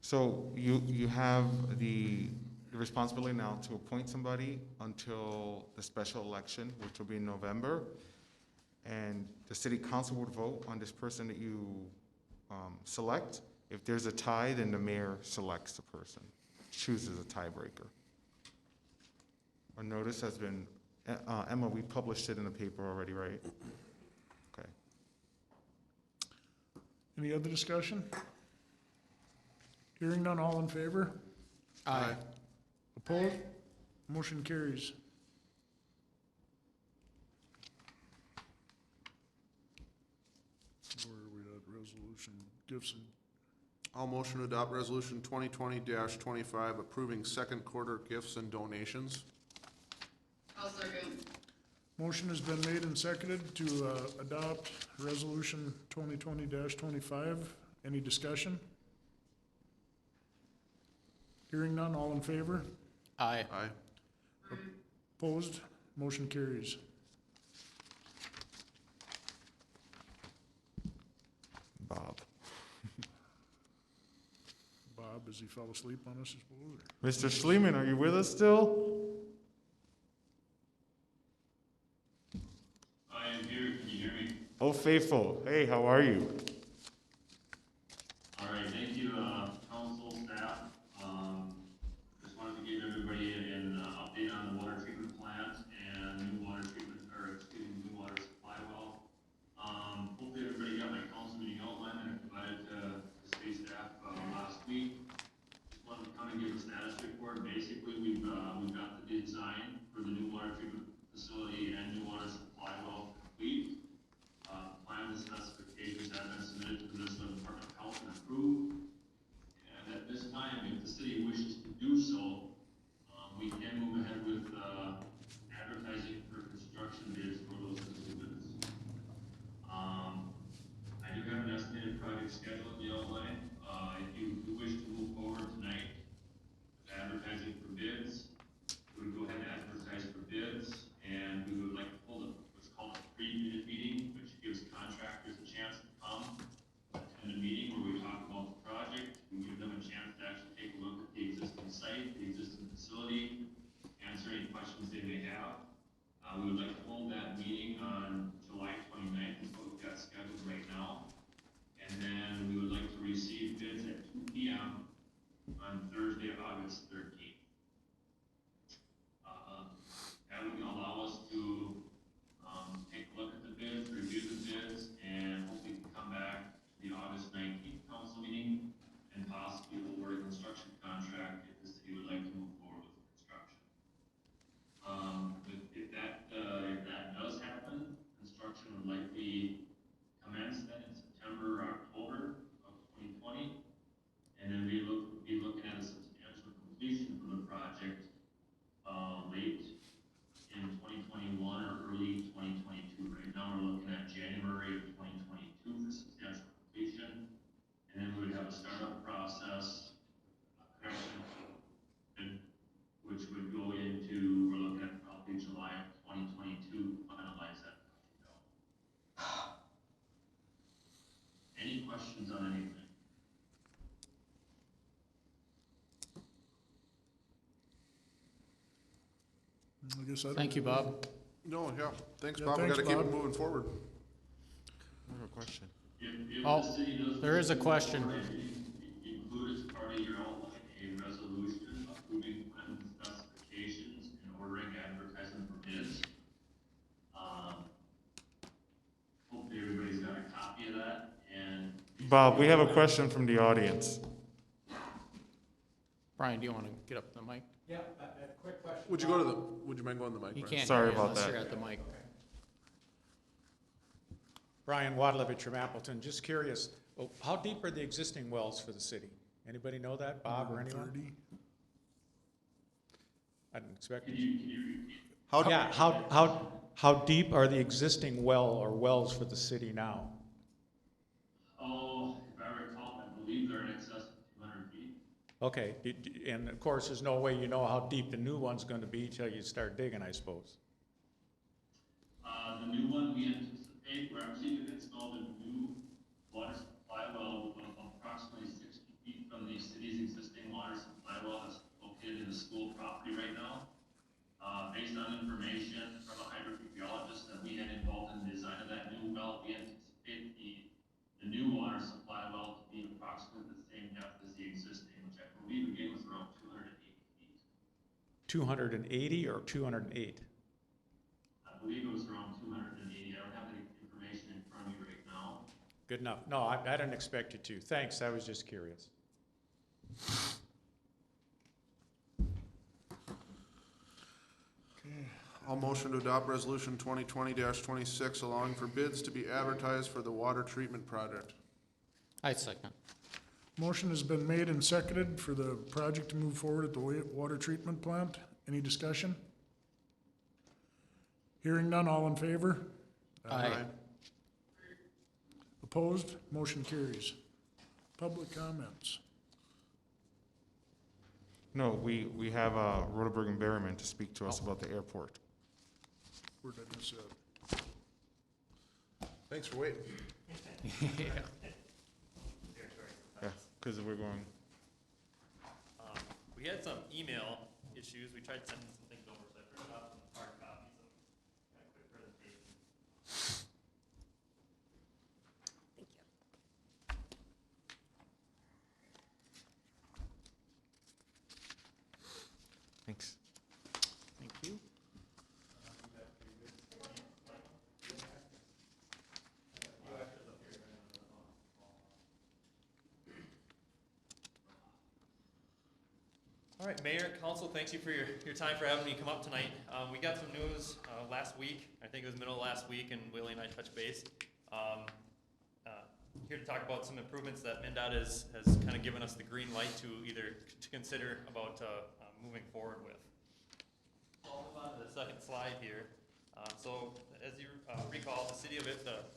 So you have the responsibility now to appoint somebody until the special election, which will be in November. And the city council would vote on this person that you select. If there's a tie, then the mayor selects the person, chooses a tiebreaker. A notice has been, Emma, we published it in the paper already, right? Okay. Any other discussion? Hearing none, all in favor? Aye. Opposed? Motion carries. Gibson. I'll motion to adopt resolution 2020-25 approving second quarter gifts and donations. I'll second. Motion has been made and seconded to adopt resolution 2020-25. Any discussion? Hearing none, all in favor? Aye. Aye. Opposed? Motion carries. Bob. Bob, as he fell asleep on us, I suppose? Mr. Schliemann, are you with us still? I am here, can you hear me? Oh, faithful. Hey, how are you? All right, thank you, council, staff. Just wanted to give everybody an update on the water treatment plant and new water supply well. Hopefully everybody got my council meeting outline that I provided to state staff, last week. Just wanted to come and give a status report. Basically, we've got the design for the new water treatment facility and new water supply well complete. Plan and specifications have been submitted to the Minnesota Department of Health and approved. And at this time, if the city wishes to do so, we can move ahead with, advertising for construction bids for those improvements. I do have an estimated project schedule in the outline. If you wish to move forward tonight, with advertising for bids, we would go ahead and advertise for bids, and we would like to hold what's called a pre-bid meeting, which gives contractors a chance to come attend a meeting where we talk about the project. We give them a chance to actually take a look at the existing site, the existing facility, answer any questions they may have. We would like to hold that meeting on July 29th, is what we've got scheduled right now. And then we would like to receive bids at 2 p.m. on Thursday, August 13th. That would allow us to take a look at the bids, review the bids, and hopefully come back to the August 19th council meeting and possibly award a construction contract if the city would like to move forward with construction. If that does happen, construction would likely commence then in September or October of 2020. And then be looking at a substantial completion for the project late in 2021 or early 2022. Right now, we're looking at January of 2022 for substantial completion. And then we would have a startup process, which would go into, we're looking at probably July of 2022 to finalize that. Any questions on anything? I guess I don't. Thank you, Bob. No, yeah, thanks, Yeah, Bob. We thanks, gotta keep Bob. it moving forward. I have a question. If Oh, the city does there is a question. include as part of your outline a resolution approving plan specifications and ordering advertising for bids. Hopefully everybody's got a copy of that, and Bob, we have a question from the audience. Brian, do you want to get up to the mic? Yeah, a quick question. Would you mind going to the mic, You Brian? can't Sorry hear you about unless that. you're at the mic. Brian Wadlevich from Appleton, just curious, how deep are the existing wells for the city? Anybody know that, Bob or anyone? 30. I didn't expect can it. you repeat? Yeah, how deep are the existing well or wells for the city now? Oh, if I recall, I believe they're in excess of 200 feet. Okay, and of course, there's no way you know how deep the new one's gonna be till you start digging, I suppose. The new one we anticipate, we're actually going to install a new water supply well approximately 60 feet from the city's existing water supply well that's located in the school property right now. Based on information from a hydrogeologist that we had involved in the design of that new well, we anticipate the new water supply well to be approximately the same depth as the existing, which I believe again was around 280 feet. 280 or 208? I believe it was around 280. I don't have any information in front of me right now. Good enough. No, I didn't expect you to. Thanks, I was just curious. I'll motion to adopt resolution 2020-26 allowing for bids to be advertised for the water treatment project. I second. Motion has been made and seconded for the project to move forward at the water treatment plant. Any discussion? Hearing none, all in favor? Aye. Opposed? Motion carries. Public comments. No, we have Rhodaberg and Berryman to speak to us about the airport. Where did I miss that? Thanks for waiting. Yeah, because we're going, We had some email issues. We tried sending some things over, so I printed out some hard copies of my quick presentation. Thank you. thanks. Thank you. All right, Mayor, Council, thanks you for your time for having me come up tonight. We got some news last week, I think it was middle of last week, and Willie and I touched base. Here to talk about some improvements that MnDOT has kind of given us the green light to either to consider about moving forward with. I'll move on to the second slide here. So as you recall, the city of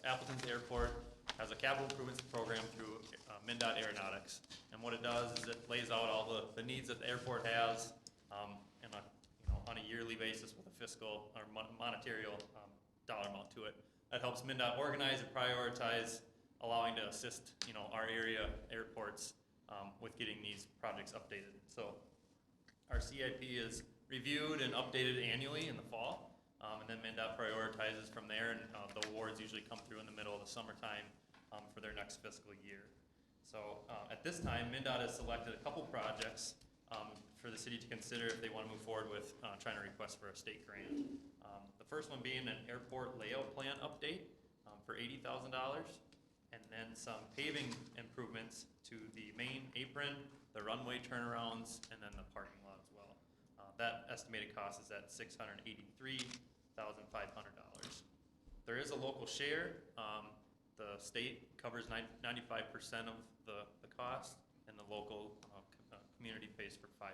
Appleton's airport has a capital improvements program through MnDOT Aeronautics. And what it does is it lays out all the needs that the airport has and on a yearly basis with a fiscal or monetary dollar amount to it. That helps MnDOT organize and prioritize, allowing to assist our area airports with getting these projects updated. So our CIP is reviewed and updated annually in the fall, and then MnDOT prioritizes from there, and the awards usually come through in the middle of the summertime for their next fiscal year. So at this time, MnDOT has selected a couple projects for the city to consider if they want to move forward with trying to request for a state grant. The first one being an airport layout plan update for $80,000, and then some paving improvements to the main apron, the runway turnarounds, and then the parking lot as well. That estimated cost is at $683,500. There is a local share. The state covers 95% of the cost, and the local community pays for 5%.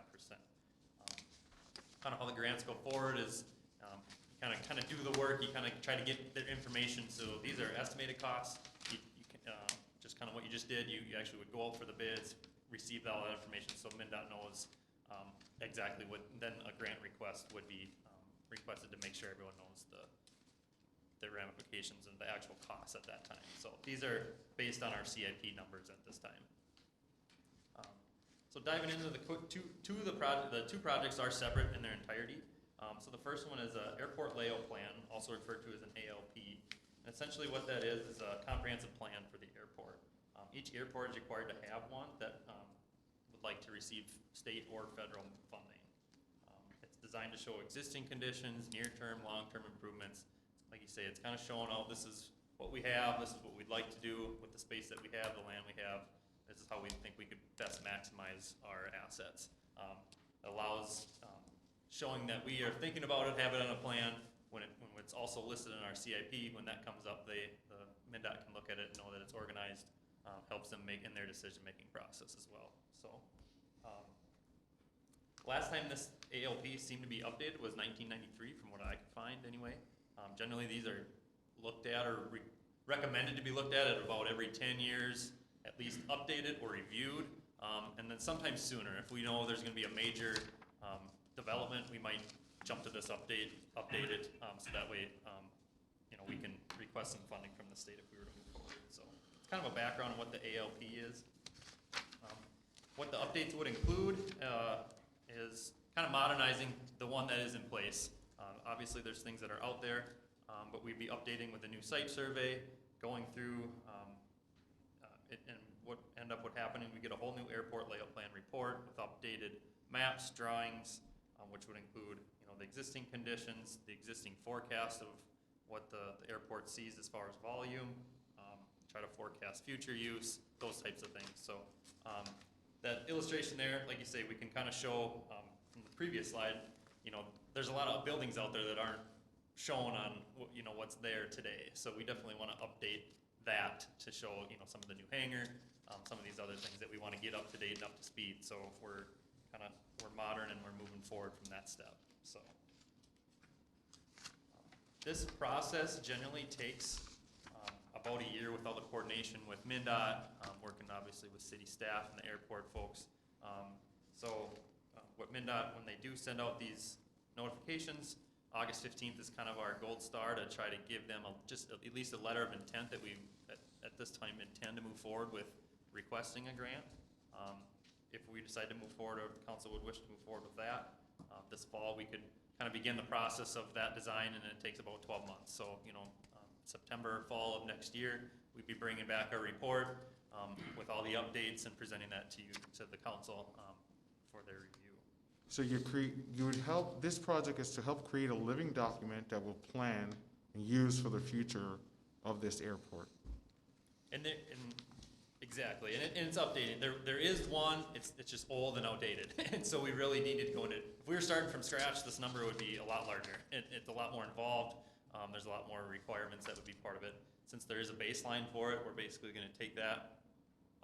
Kind of how the grants go forward is you kind of do the work, you kind of try to get their information. So these are estimated costs. You can, just kind of what you just did, you actually would go out for the bids, receive all that information, so MnDOT knows exactly what then a grant request would be requested to make sure everyone knows the ramifications and the actual costs at that time. So these are based on our CIP numbers at this time. So diving into the two projects are separate in their entirety. So the first one is an airport layout plan, also referred to as an ALP. And essentially what that is a comprehensive plan for the airport. Each airport is required to have one that would like to receive state or federal funding. It's designed to show existing conditions, near-term, long-term improvements. Like you say, it's kind of showing out, this is what we have, this is what we'd like to do with the space that we have, the land we have. This is how we think we could best maximize our assets. It allows showing that we are thinking about it, have it on a plan. When it's also listed in our CIP, when that comes up, the MnDOT can look at it and know that it's organized, helps them make in their decision-making process as well. So last time this ALP seemed to be updated was 1993, from what I could find anyway. Generally, these are looked at or recommended to be looked at about every 10 years, at least updated or reviewed, and then sometimes sooner. If we know there's going to be a major development, we might jump to this update it, so that way we can request some funding from the state if we were to move forward. So it's kind of a background on what the ALP is. What the updates would include is kind of modernizing the one that is in place. Obviously, there's things that are out there, but we'd be updating with a new site survey, going through it, and what happening, we get a whole new airport layout plan report with updated maps, drawings, which would include the existing conditions, the existing forecast of what the airport sees as far as volume, try to forecast future use, those types of things. So that illustration there, like you say, we can kind of show from the previous slide, there's a lot of buildings out there that aren't shown on what's there today. So we definitely want to update that to show some of the new hangar, some of these other things that we want to get up to date and up to speed. So we're modern and we're moving forward from that step, so. This process generally takes about a year with all the coordination with MnDOT, working obviously with city staff and the airport folks. What MnDOT, when they do send out these notifications, August 15th is kind of our gold star to try to give them just at least a letter of intent that we, at this time, intend to move forward with requesting a grant. If we decide to move forward, or the council would wish to move forward with that, this fall we could kind of begin the process of that design, and it takes about 12 months. So, September, fall of next year, we'd be bringing back our report with all the updates and presenting that to you, to the council, for their review. So you would help, this project is to help create a living document that will plan and use for the future of this airport. Exactly, and it's updated. There is one, it's just old and outdated, and so we really needed to go into, if we were starting from scratch, this number would be a lot larger. It's a lot more involved. There's a lot more requirements that would be part of it. Since there is a baseline for it, we're basically going to take that,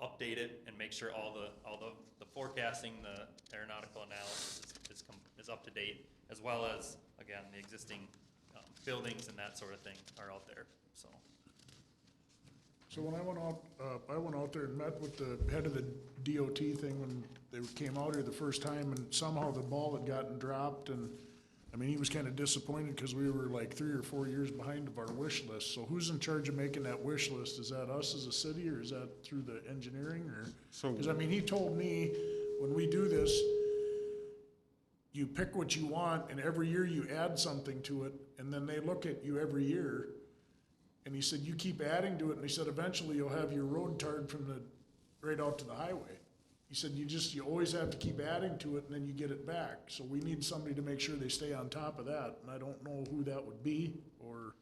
update it, and make sure all the forecasting, the aeronautical analysis is up to date, as well as, again, the existing buildings and that sort of thing are out there. So when I went out there and met with the head of the DOT thing when they came out here the first time, and somehow the ball had gotten dropped, and I mean, he was kind of disappointed because we were like 3 or 4 years behind of our wish list. So who's in charge of making that wish list? Is that us as a city, or is that through the engineering, or? Because I mean, he told me when we do this, you pick what you want, and every year you add something to it, and then they look at you every year. And he said, you keep adding to it, and he said, eventually you'll have your road tarred from right out to the highway. He said, you always have to keep adding to it, and then you get it back. So we need somebody to make sure they stay on top of that, and I don't know who that would be, or.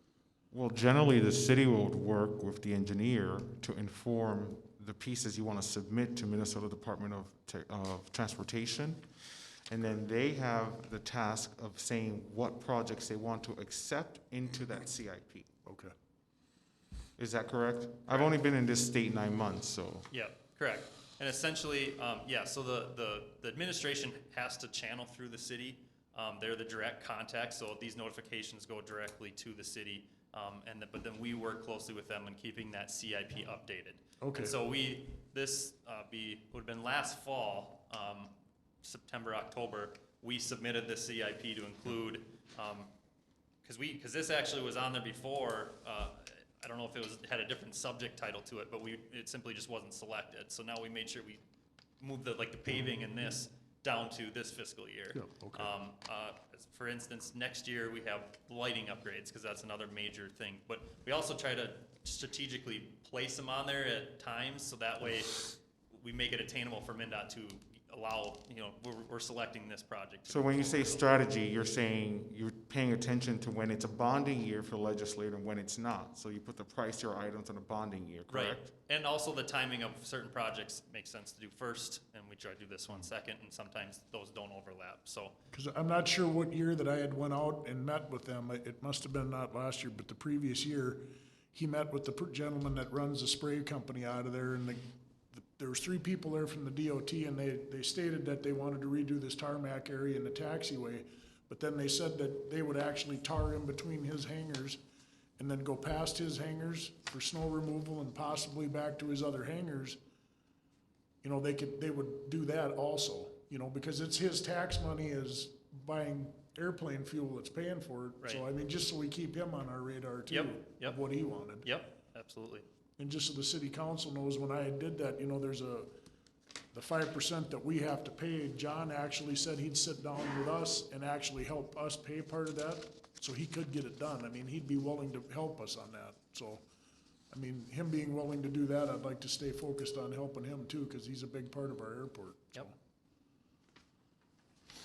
Well, generally, the city would work with the engineer to inform the pieces you want to submit to Minnesota Department of Transportation. And then they have the task of saying what projects they want to accept into that CIP. Okay. Is that correct? I've only been in this state 9 months, so. Yeah, correct. And essentially, so the administration has to channel through the city. They're the direct contact, so these notifications go directly to the city. But then we work closely with them in keeping that CIP updated. Okay. And so would have been last fall, September, October, we submitted the CIP to include, because this actually was on there before, I don't know if it had a different subject title to it, but it simply just wasn't selected. So now we made sure we moved the paving in this down to this fiscal year. Yeah, okay. For instance, next year we have lighting upgrades, because that's another major thing. But we also try to strategically place them on there at times, so that way we make it attainable for MnDOT to allow, we're selecting this project. So when you say strategy, you're saying you're paying attention to when it's a bonding year for the legislator and when it's not. So you put the price your items on a bonding year, correct? Right, and also the timing of certain projects makes sense to do first, and we try to do this one second, and sometimes those don't overlap, so. Because I'm not sure what year that I had went out and met with them. It must have been not last year, but the previous year. He met with the gentleman that runs the spray company out of there, and there was 3 people there from the DOT, and they stated that they wanted to redo this tarmac area in the taxiway, but then they said that they would actually tar in between his hangars and then go past his hangars for snow removal and possibly back to his other hangars. They would do that also, because it's his tax money is buying airplane fuel that's paying for it. Right. So I mean, just so we keep him on our radar too, Yep. of what he wanted. Yep, absolutely. And just so the city council knows, when I did that, there's the 5% that we have to pay. John actually said he'd sit down with us and actually help us pay part of that, so he could get it done. I mean, he'd be willing to help us on that. So, I mean, him being willing to do that, I'd like to stay focused on helping him too, because he's a big part of our airport. Yep. So.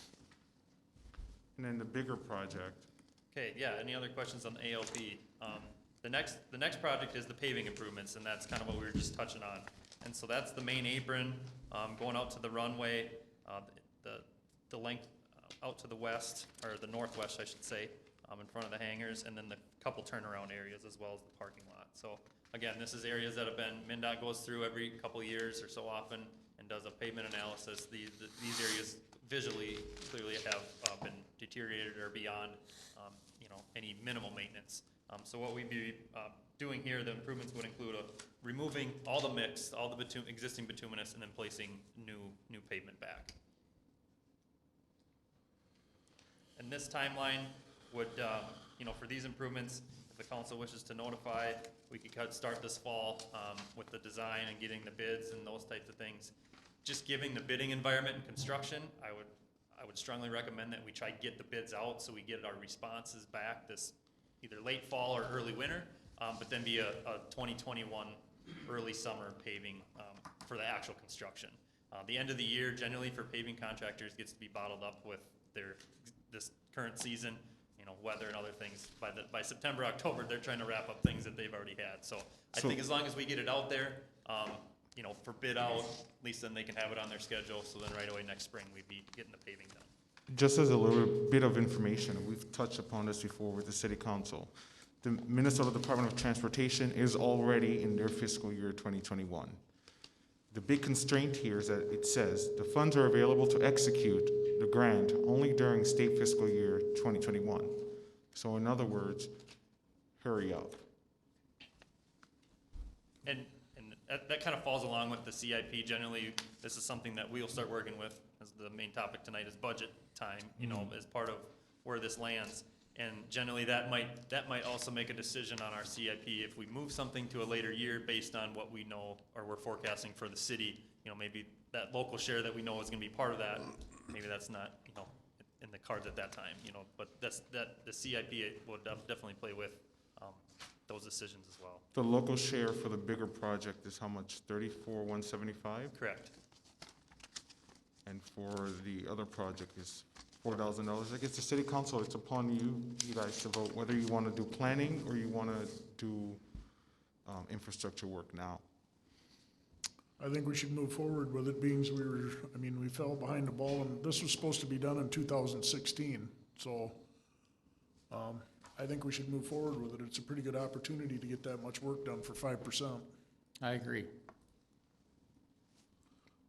And then the bigger project. Okay, yeah, any other questions on the ALP? The next project is the paving improvements, and that's kind of what we were just touching on. And so that's the main apron, going out to the runway, the length out to the west, or the northwest, I should say, in front of the hangars, and then the couple turnaround areas as well as the parking lot. So Again, this is areas that have been, MinDOT goes through every couple of years or so often and does a pavement analysis. These areas visually clearly have been deteriorated or beyond, any minimal maintenance. So what we'd be doing here, the improvements would include removing all the mix, all the existing bituminous, and then placing new pavement back. And this timeline would, for these improvements, if the council wishes to notify, we could start this fall with the design and getting the bids and those types of things. Just giving the bidding environment and construction, I would strongly recommend that we try to get the bids out so we get our responses back this either late fall or early winter, but then be a 2021 early summer paving for the actual construction. The end of the year, generally for paving contractors, gets to be bottled up with this current season, weather and other things. By September, October, they're trying to wrap up things that they've already had. So I think as long as we get it out there, for bid out, at least then they can have it on their schedule. So then right away next spring, we'd be getting the paving done. Just as a little bit of information, we've touched upon this before with the city council. The Minnesota Department of Transportation is already in their fiscal year 2021. The big constraint here is that it says the funds are available to execute the grant only during state fiscal year 2021. So in other words, hurry up. And that kind of falls along with the CIP. Generally, this is something that we'll start working with, as the main topic tonight is budget time, as part of where this lands. And generally, that might also make a decision on our CIP if we move something to a later year based on what we know or we're forecasting for the city. Maybe that local share that we know is going to be part of that. Maybe that's not in the cards at that time. But the CIP will definitely play with those decisions as well. The local share for the bigger project is how much? 34,175? Correct. And for the other project is $4,000. I guess the city council, it's upon you guys to vote whether you want to do planning or you want to do infrastructure work now. I think we should move forward with it, being we fell behind the ball, and this was supposed to be done in 2016. So I think we should move forward with it. It's a pretty good opportunity to get that much work done for 5%. I agree.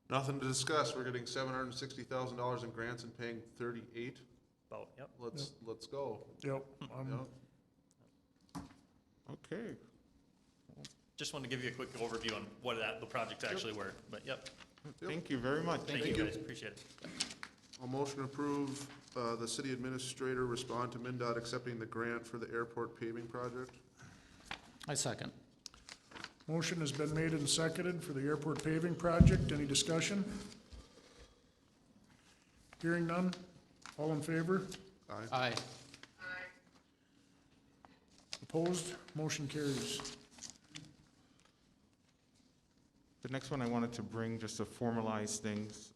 Nothing to discuss. We're getting $760,000 in grants and paying 38. About, yep. Let's go. Yep. Okay. Just wanted to give you a quick overview on what the projects actually were, but yep. Thank you very much. Thank you guys, appreciate it. A motion to approve the city administrator respond to MinDOT accepting the grant for the airport paving project. I second. Motion has been made and seconded for the airport paving project. Any discussion? Hearing none. All in favor? Aye. Opposed? Motion carries. The next one I wanted to bring, just to formalize things,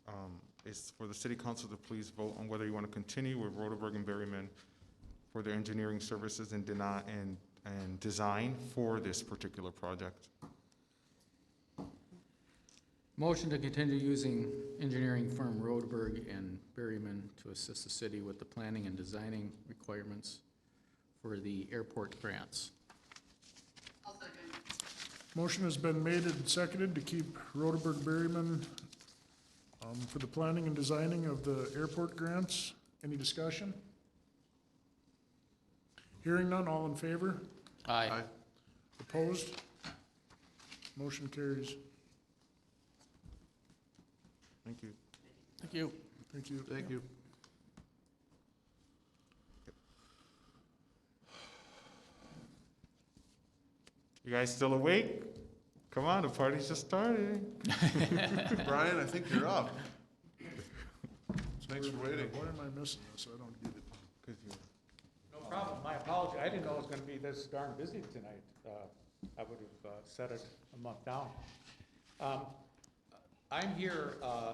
is for the city council to please vote on whether you want to continue with Roderberg and Berryman for their engineering services and design for this particular project. Motion to continue using engineering firm Rodeberg and Berryman to assist the city with the planning and designing requirements for the airport grants. I'll second. Motion has been made and seconded to keep Roderberg Berryman for the planning and designing of the airport grants. Any discussion? Hearing none. All in favor? Aye. Opposed? Motion carries. Thank you. Thank you. Thank you. Thank you. You guys still awake? Come on, the party's just starting. Brian, I think you're up. Thanks for waiting. Why am I missing this? I don't get it. No problem, my apology, I didn't know it was gonna be this darn busy tonight. I would have set it a month down. I'm here, I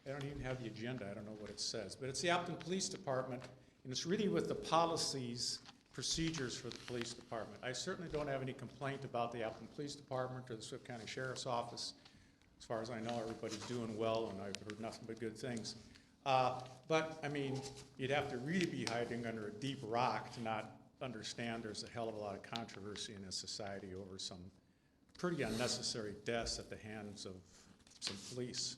don't even have the agenda, I don't know what it says, but it's the Appleton Police Department, and it's really with the policies, procedures for the police department. I certainly don't have any complaint about the Appleton Police Department or the Swift County Sheriff's Office. As far as I know, everybody's doing well, and I've heard nothing but good things. But, I mean, you'd have to really be hiding under a deep rock to not understand there's a hell of a lot of controversy in this society over some pretty unnecessary deaths at the hands of some police.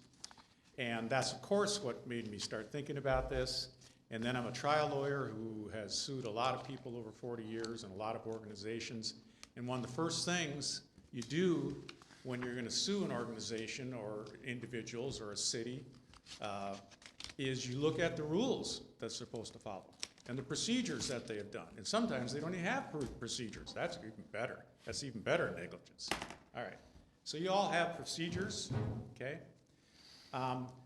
And that's, of course, what made me start thinking about this. And then I'm a trial lawyer who has sued a lot of people over 40 years and a lot of organizations. And one of the first things you do when you're going to sue an organization or individuals or a city is you look at the rules that they're supposed to follow and the procedures that they have done. And sometimes they don't even have procedures. That's even better. That's even better negligence. All right. So you all have procedures, okay?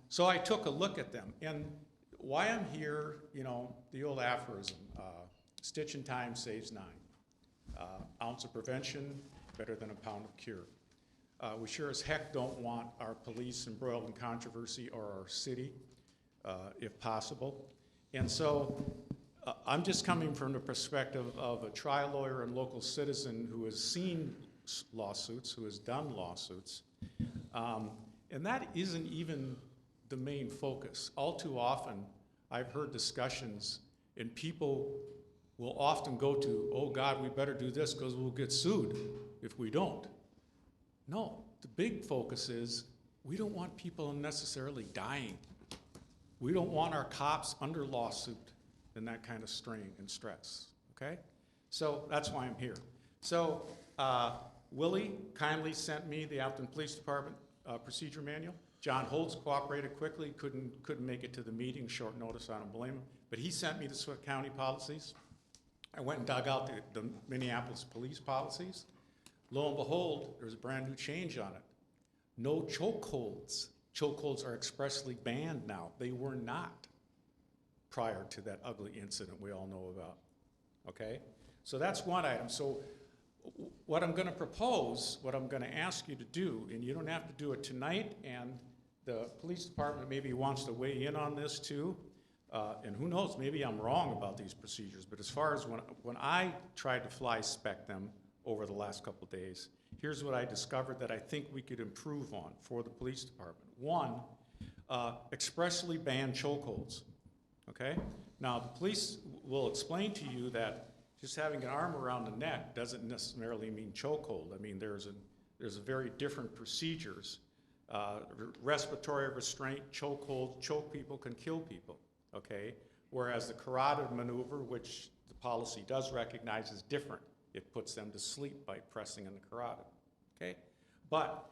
So I took a look at them. And why I'm here, you know, the old aphorism, stitch in time saves 9. Ounce of prevention, better than a pound of cure. We sure as heck don't want our police embroiled in controversy or our city, if possible. And so I'm just coming from the perspective of a trial lawyer and local citizen who has seen lawsuits, who has done lawsuits. And that isn't even the main focus. All too often, I've heard discussions and people will often go to, oh God, we better do this because we'll get sued if we don't. No, the big focus is we don't want people unnecessarily dying. We don't want our cops under lawsuit and that kind of strain and stress, okay? So that's why I'm here. So Willie kindly sent me the Appleton Police Department procedure manual. John Holtz cooperated quickly, couldn't make it to the meeting, short notice, I don't blame him. But he sent me the Swift County policies. I went and dug out the Minneapolis police policies. Lo and behold, there's a brand new change on it. No chokeholds. Chokeholds are expressly banned now. They were not prior to that ugly incident we all know about, okay? So that's one item. So what I'm gonna propose, what I'm gonna ask you to do, and you don't have to do it tonight, and the police department maybe wants to weigh in on this too, and who knows, maybe I'm wrong about these procedures, but as far as when I tried to fly spec them over the last couple of days, here's what I discovered that I think we could improve on for the police department. One, expressly ban chokeholds, okay? Now, the police will explain to you that just having an arm around the neck doesn't necessarily mean chokehold. I mean, there's a very different procedures. Respiratory restraint, chokehold, choke people can kill people, okay? Whereas the carotid maneuver, which the policy does recognize, is different. It puts them to sleep by pressing in the carotid, okay? But,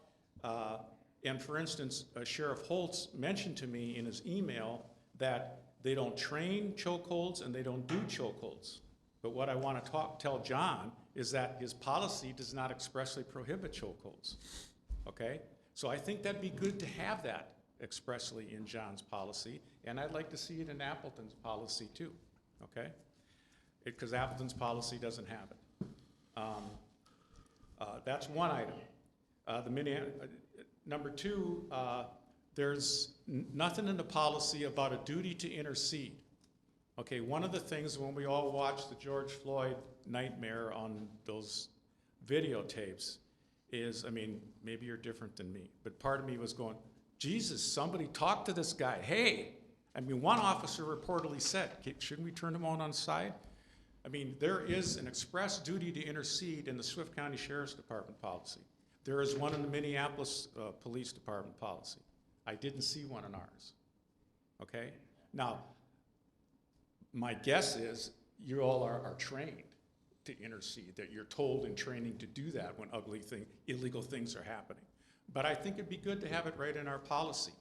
and for instance, Sheriff Holtz mentioned to me in his email that they don't train chokeholds and they don't do chokeholds. But what I want to tell John is that his policy does not expressly prohibit chokeholds, okay? So I think that'd be good to have that expressly in John's policy, and I'd like to see it in Appleton's policy too, okay? Because Appleton's policy doesn't have it. That's one item. Number two, there's nothing in the policy about a duty to intercede. Okay, one of the things when we all watched the George Floyd nightmare on those videotapes is, I mean, maybe you're different than me, but part of me was going, Jesus, somebody talk to this guy. Hey, I mean, one officer reportedly said, shouldn't we turn him on side? I mean, there is an express duty to intercede in the Swift County Sheriff's Department policy. There is one in the Minneapolis Police Department policy. I didn't see one in ours, okay? Now, my guess is you all are trained to intercede, that you're told in training to do that when illegal things are happening. But I think it'd be good to have it right in our policy,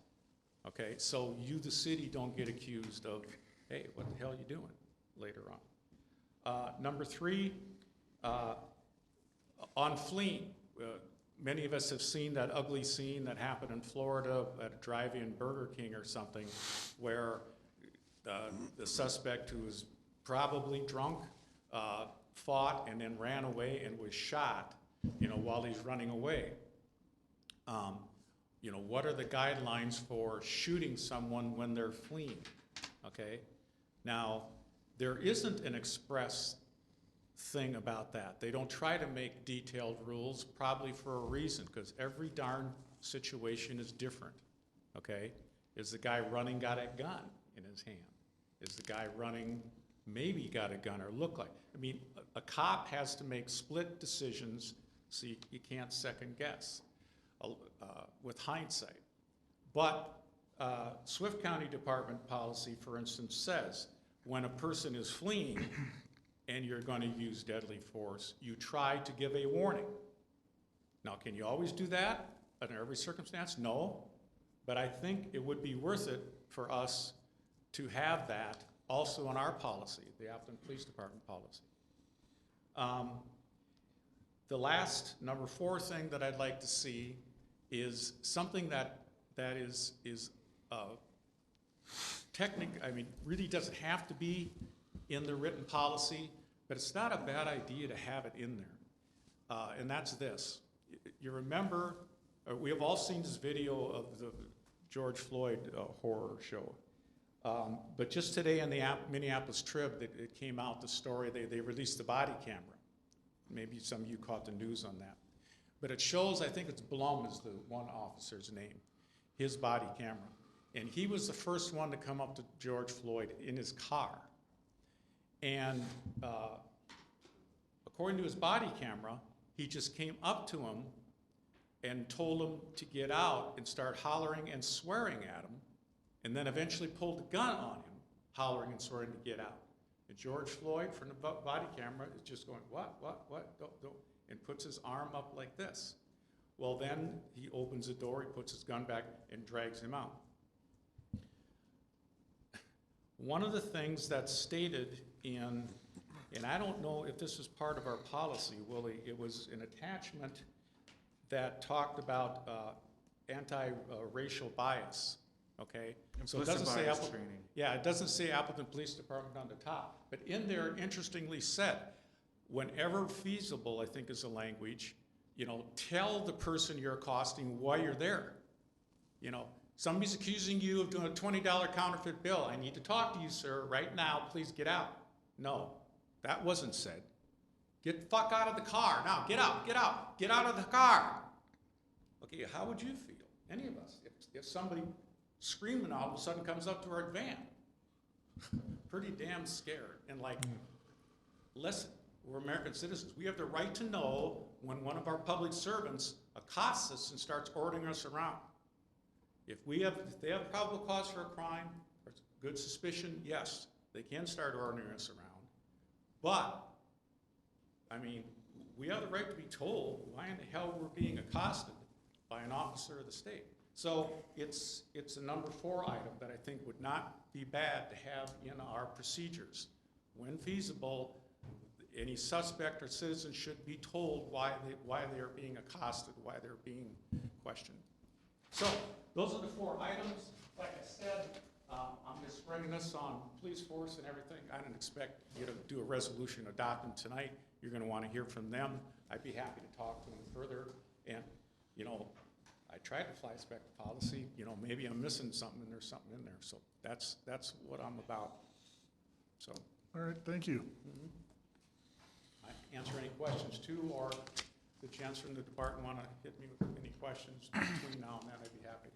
okay? So you, the city, don't get accused of, hey, what the hell are you doing later on? Number three, on fleeing, many of us have seen that ugly scene that happened in Florida at a drive-in Burger King or something, where the suspect, who was probably drunk, fought and then ran away and was shot, you know, while he's running away. You know, what are the guidelines for shooting someone when they're fleeing, okay? Now, there isn't an express thing about that. They don't try to make detailed rules, probably for a reason, because every darn situation is different, okay? Is the guy running got a gun in his hand? Is the guy running maybe got a gun or look like. I mean, a cop has to make split decisions, so you can't second guess with hindsight. But Swift County Department policy, for instance, says when a person is fleeing and you're going to use deadly force, you try to give a warning. Now, can you always do that under every circumstance? No. But I think it would be worth it for us to have that also in our policy, the Appleton Police Department policy. The last, number 4 thing that I'd like to see is something that is I mean, really doesn't have to be in the written policy, but it's not a bad idea to have it in there. And that's this. You remember, we have all seen this video of the George Floyd horror show. But just today in the Minneapolis Trib, it came out, the story, they released the body camera. Maybe some of you caught the news on that. But it shows, I think it's Blum is the one officer's name, his body camera. And he was the first one to come up to George Floyd in his car. And according to his body camera, he just came up to him and told him to get out and start hollering and swearing at him, and then eventually pulled a gun on him, hollering and swearing to get out. And George Floyd, from the body camera, is just going, what, don't, and puts his arm up like this. Well, then he opens the door, he puts his gun back, and drags him out. One of the things that's stated in, and I don't know if this is part of our policy, Willie, it was an attachment that talked about anti-racial bias, okay? So it doesn't say training. Yeah, it doesn't say Appleton Police Department on the top, but in there, interestingly said, whenever feasible, I think is the language, you know, tell the person you're accosting why you're there. You know, somebody's accusing you of doing a $20 counterfeit bill. I need to talk to you, sir, right now. Please get out. No, that wasn't said. Get the fuck out of the car. Now, get out, get out, get out of the car. Okay, how would you feel? Any of us, if somebody screaming all of a sudden comes up to our van? Pretty damn scared. And like, listen, we're American citizens. We have the right to know when one of our public servants accosts us and starts ordering us around. If they have probable cause for a crime, or good suspicion, yes, they can start ordering us around. But, I mean, we have the right to be told why in the hell we're being accosted by an officer of the state. So it's a number 4 item that I think would not be bad to have in our procedures. When feasible, any suspect or citizen should be told why they are being accosted, why they're being questioned. So those are the 4 items. Like I said, I'm just bringing this on police force and everything. I didn't expect you to do a resolution adopting tonight. You're going to want to hear from them. I'd be happy to talk to them further. And, you know, I tried to fly spec policy. You know, maybe I'm missing something and there's something in there. So that's what I'm about. So. All right, thank you. I answer any questions too, or the gents from the department want to hit me with any questions between now and then, I'd be happy to.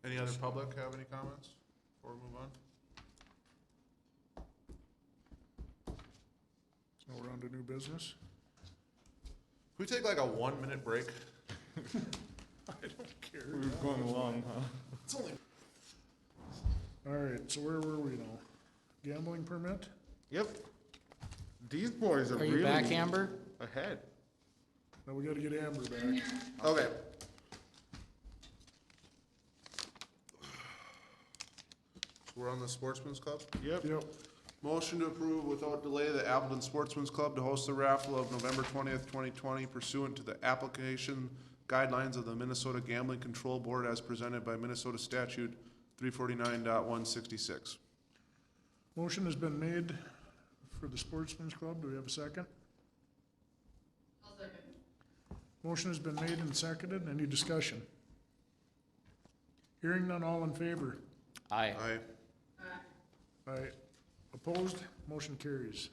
Any other public have any comments before we move on? So we're on to new business. Can we take like a 1-minute break? I don't care. We're going along, huh? It's only. All right, so where were we now? Gambling permit? Yep. These boys are Are really you back, Amber? ahead. Now we gotta get Amber back. Okay. We're on the Sportsman's Club? Yep. Yep. Motion to approve without delay the Appleton Sportsman's Club to host the raffle of November 20th, 2020 pursuant to the application guidelines of the Minnesota Gambling Control Board as presented by Minnesota Statute 349.166. Motion has been made for the Sportsman's Club. Do we have a second? I'll second. Motion has been made and seconded. Any discussion? Hearing none, all in favor? Aye. Aye. Aye. Opposed? Motion carries.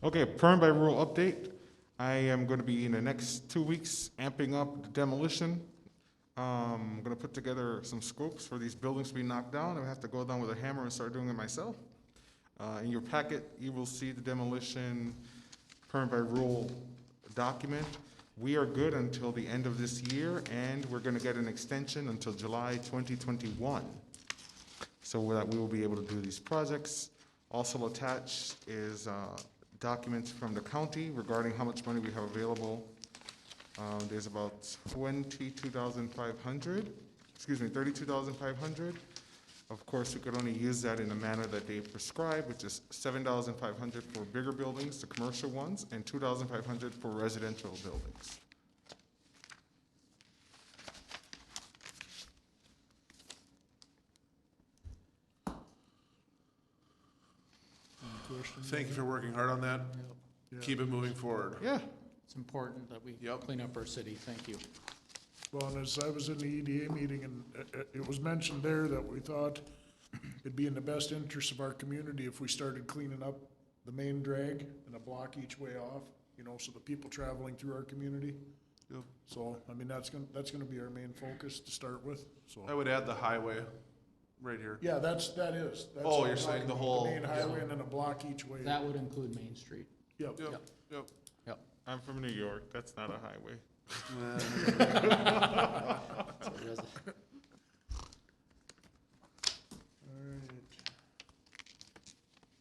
Okay, perm by rule update. I am gonna be in the next 2 weeks amping up the demolition. I'm gonna put together some scopes for these buildings to be knocked down. I have to go down with a hammer and start doing it myself. In your packet, you will see the demolition perm by rule document. We are good until the end of this year, and we're gonna get an extension until July 2021. So that we will be able to do these projects. Also attached is documents from the county regarding how much money we have available. There's about 32,500. Of course, we could only use that in the manner that they prescribe, which is 7,500 for bigger buildings, the commercial ones, and 2,500 for residential buildings. Any questions? Thank you for working hard on that. Yeah. Keep it moving forward. Yeah, It's important that we Yep. clean up our city. Thank you. Well, and as I was in the EDA meeting, and it was mentioned there that we thought it'd be in the best interest of our community if we started cleaning up the main drag and a block each way off, you know, so the people traveling through our community. Yep. So, I mean, that's gonna be our main focus to start with, so. I would add the highway right here. Yeah, that is. That's Oh, what you're I'm saying talking the about, whole- main highway and then a block each way. That would include Main Street. Yep. Yep, yep. I'm from New York. That's not a highway. Alright.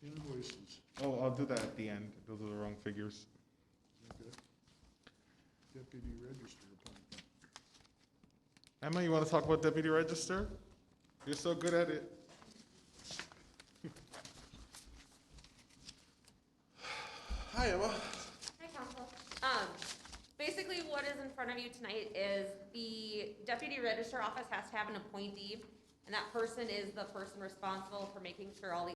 Invoices. Oh, I'll do that at the end. Those are the wrong figures. Okay. Deputy register appointment. Emma, you want to talk about deputy register? You're so good at it. Hi, Emma. Hi, council. Basically what is in front of you tonight is the deputy register office has to have an appointee, and that person is the person responsible for making sure all the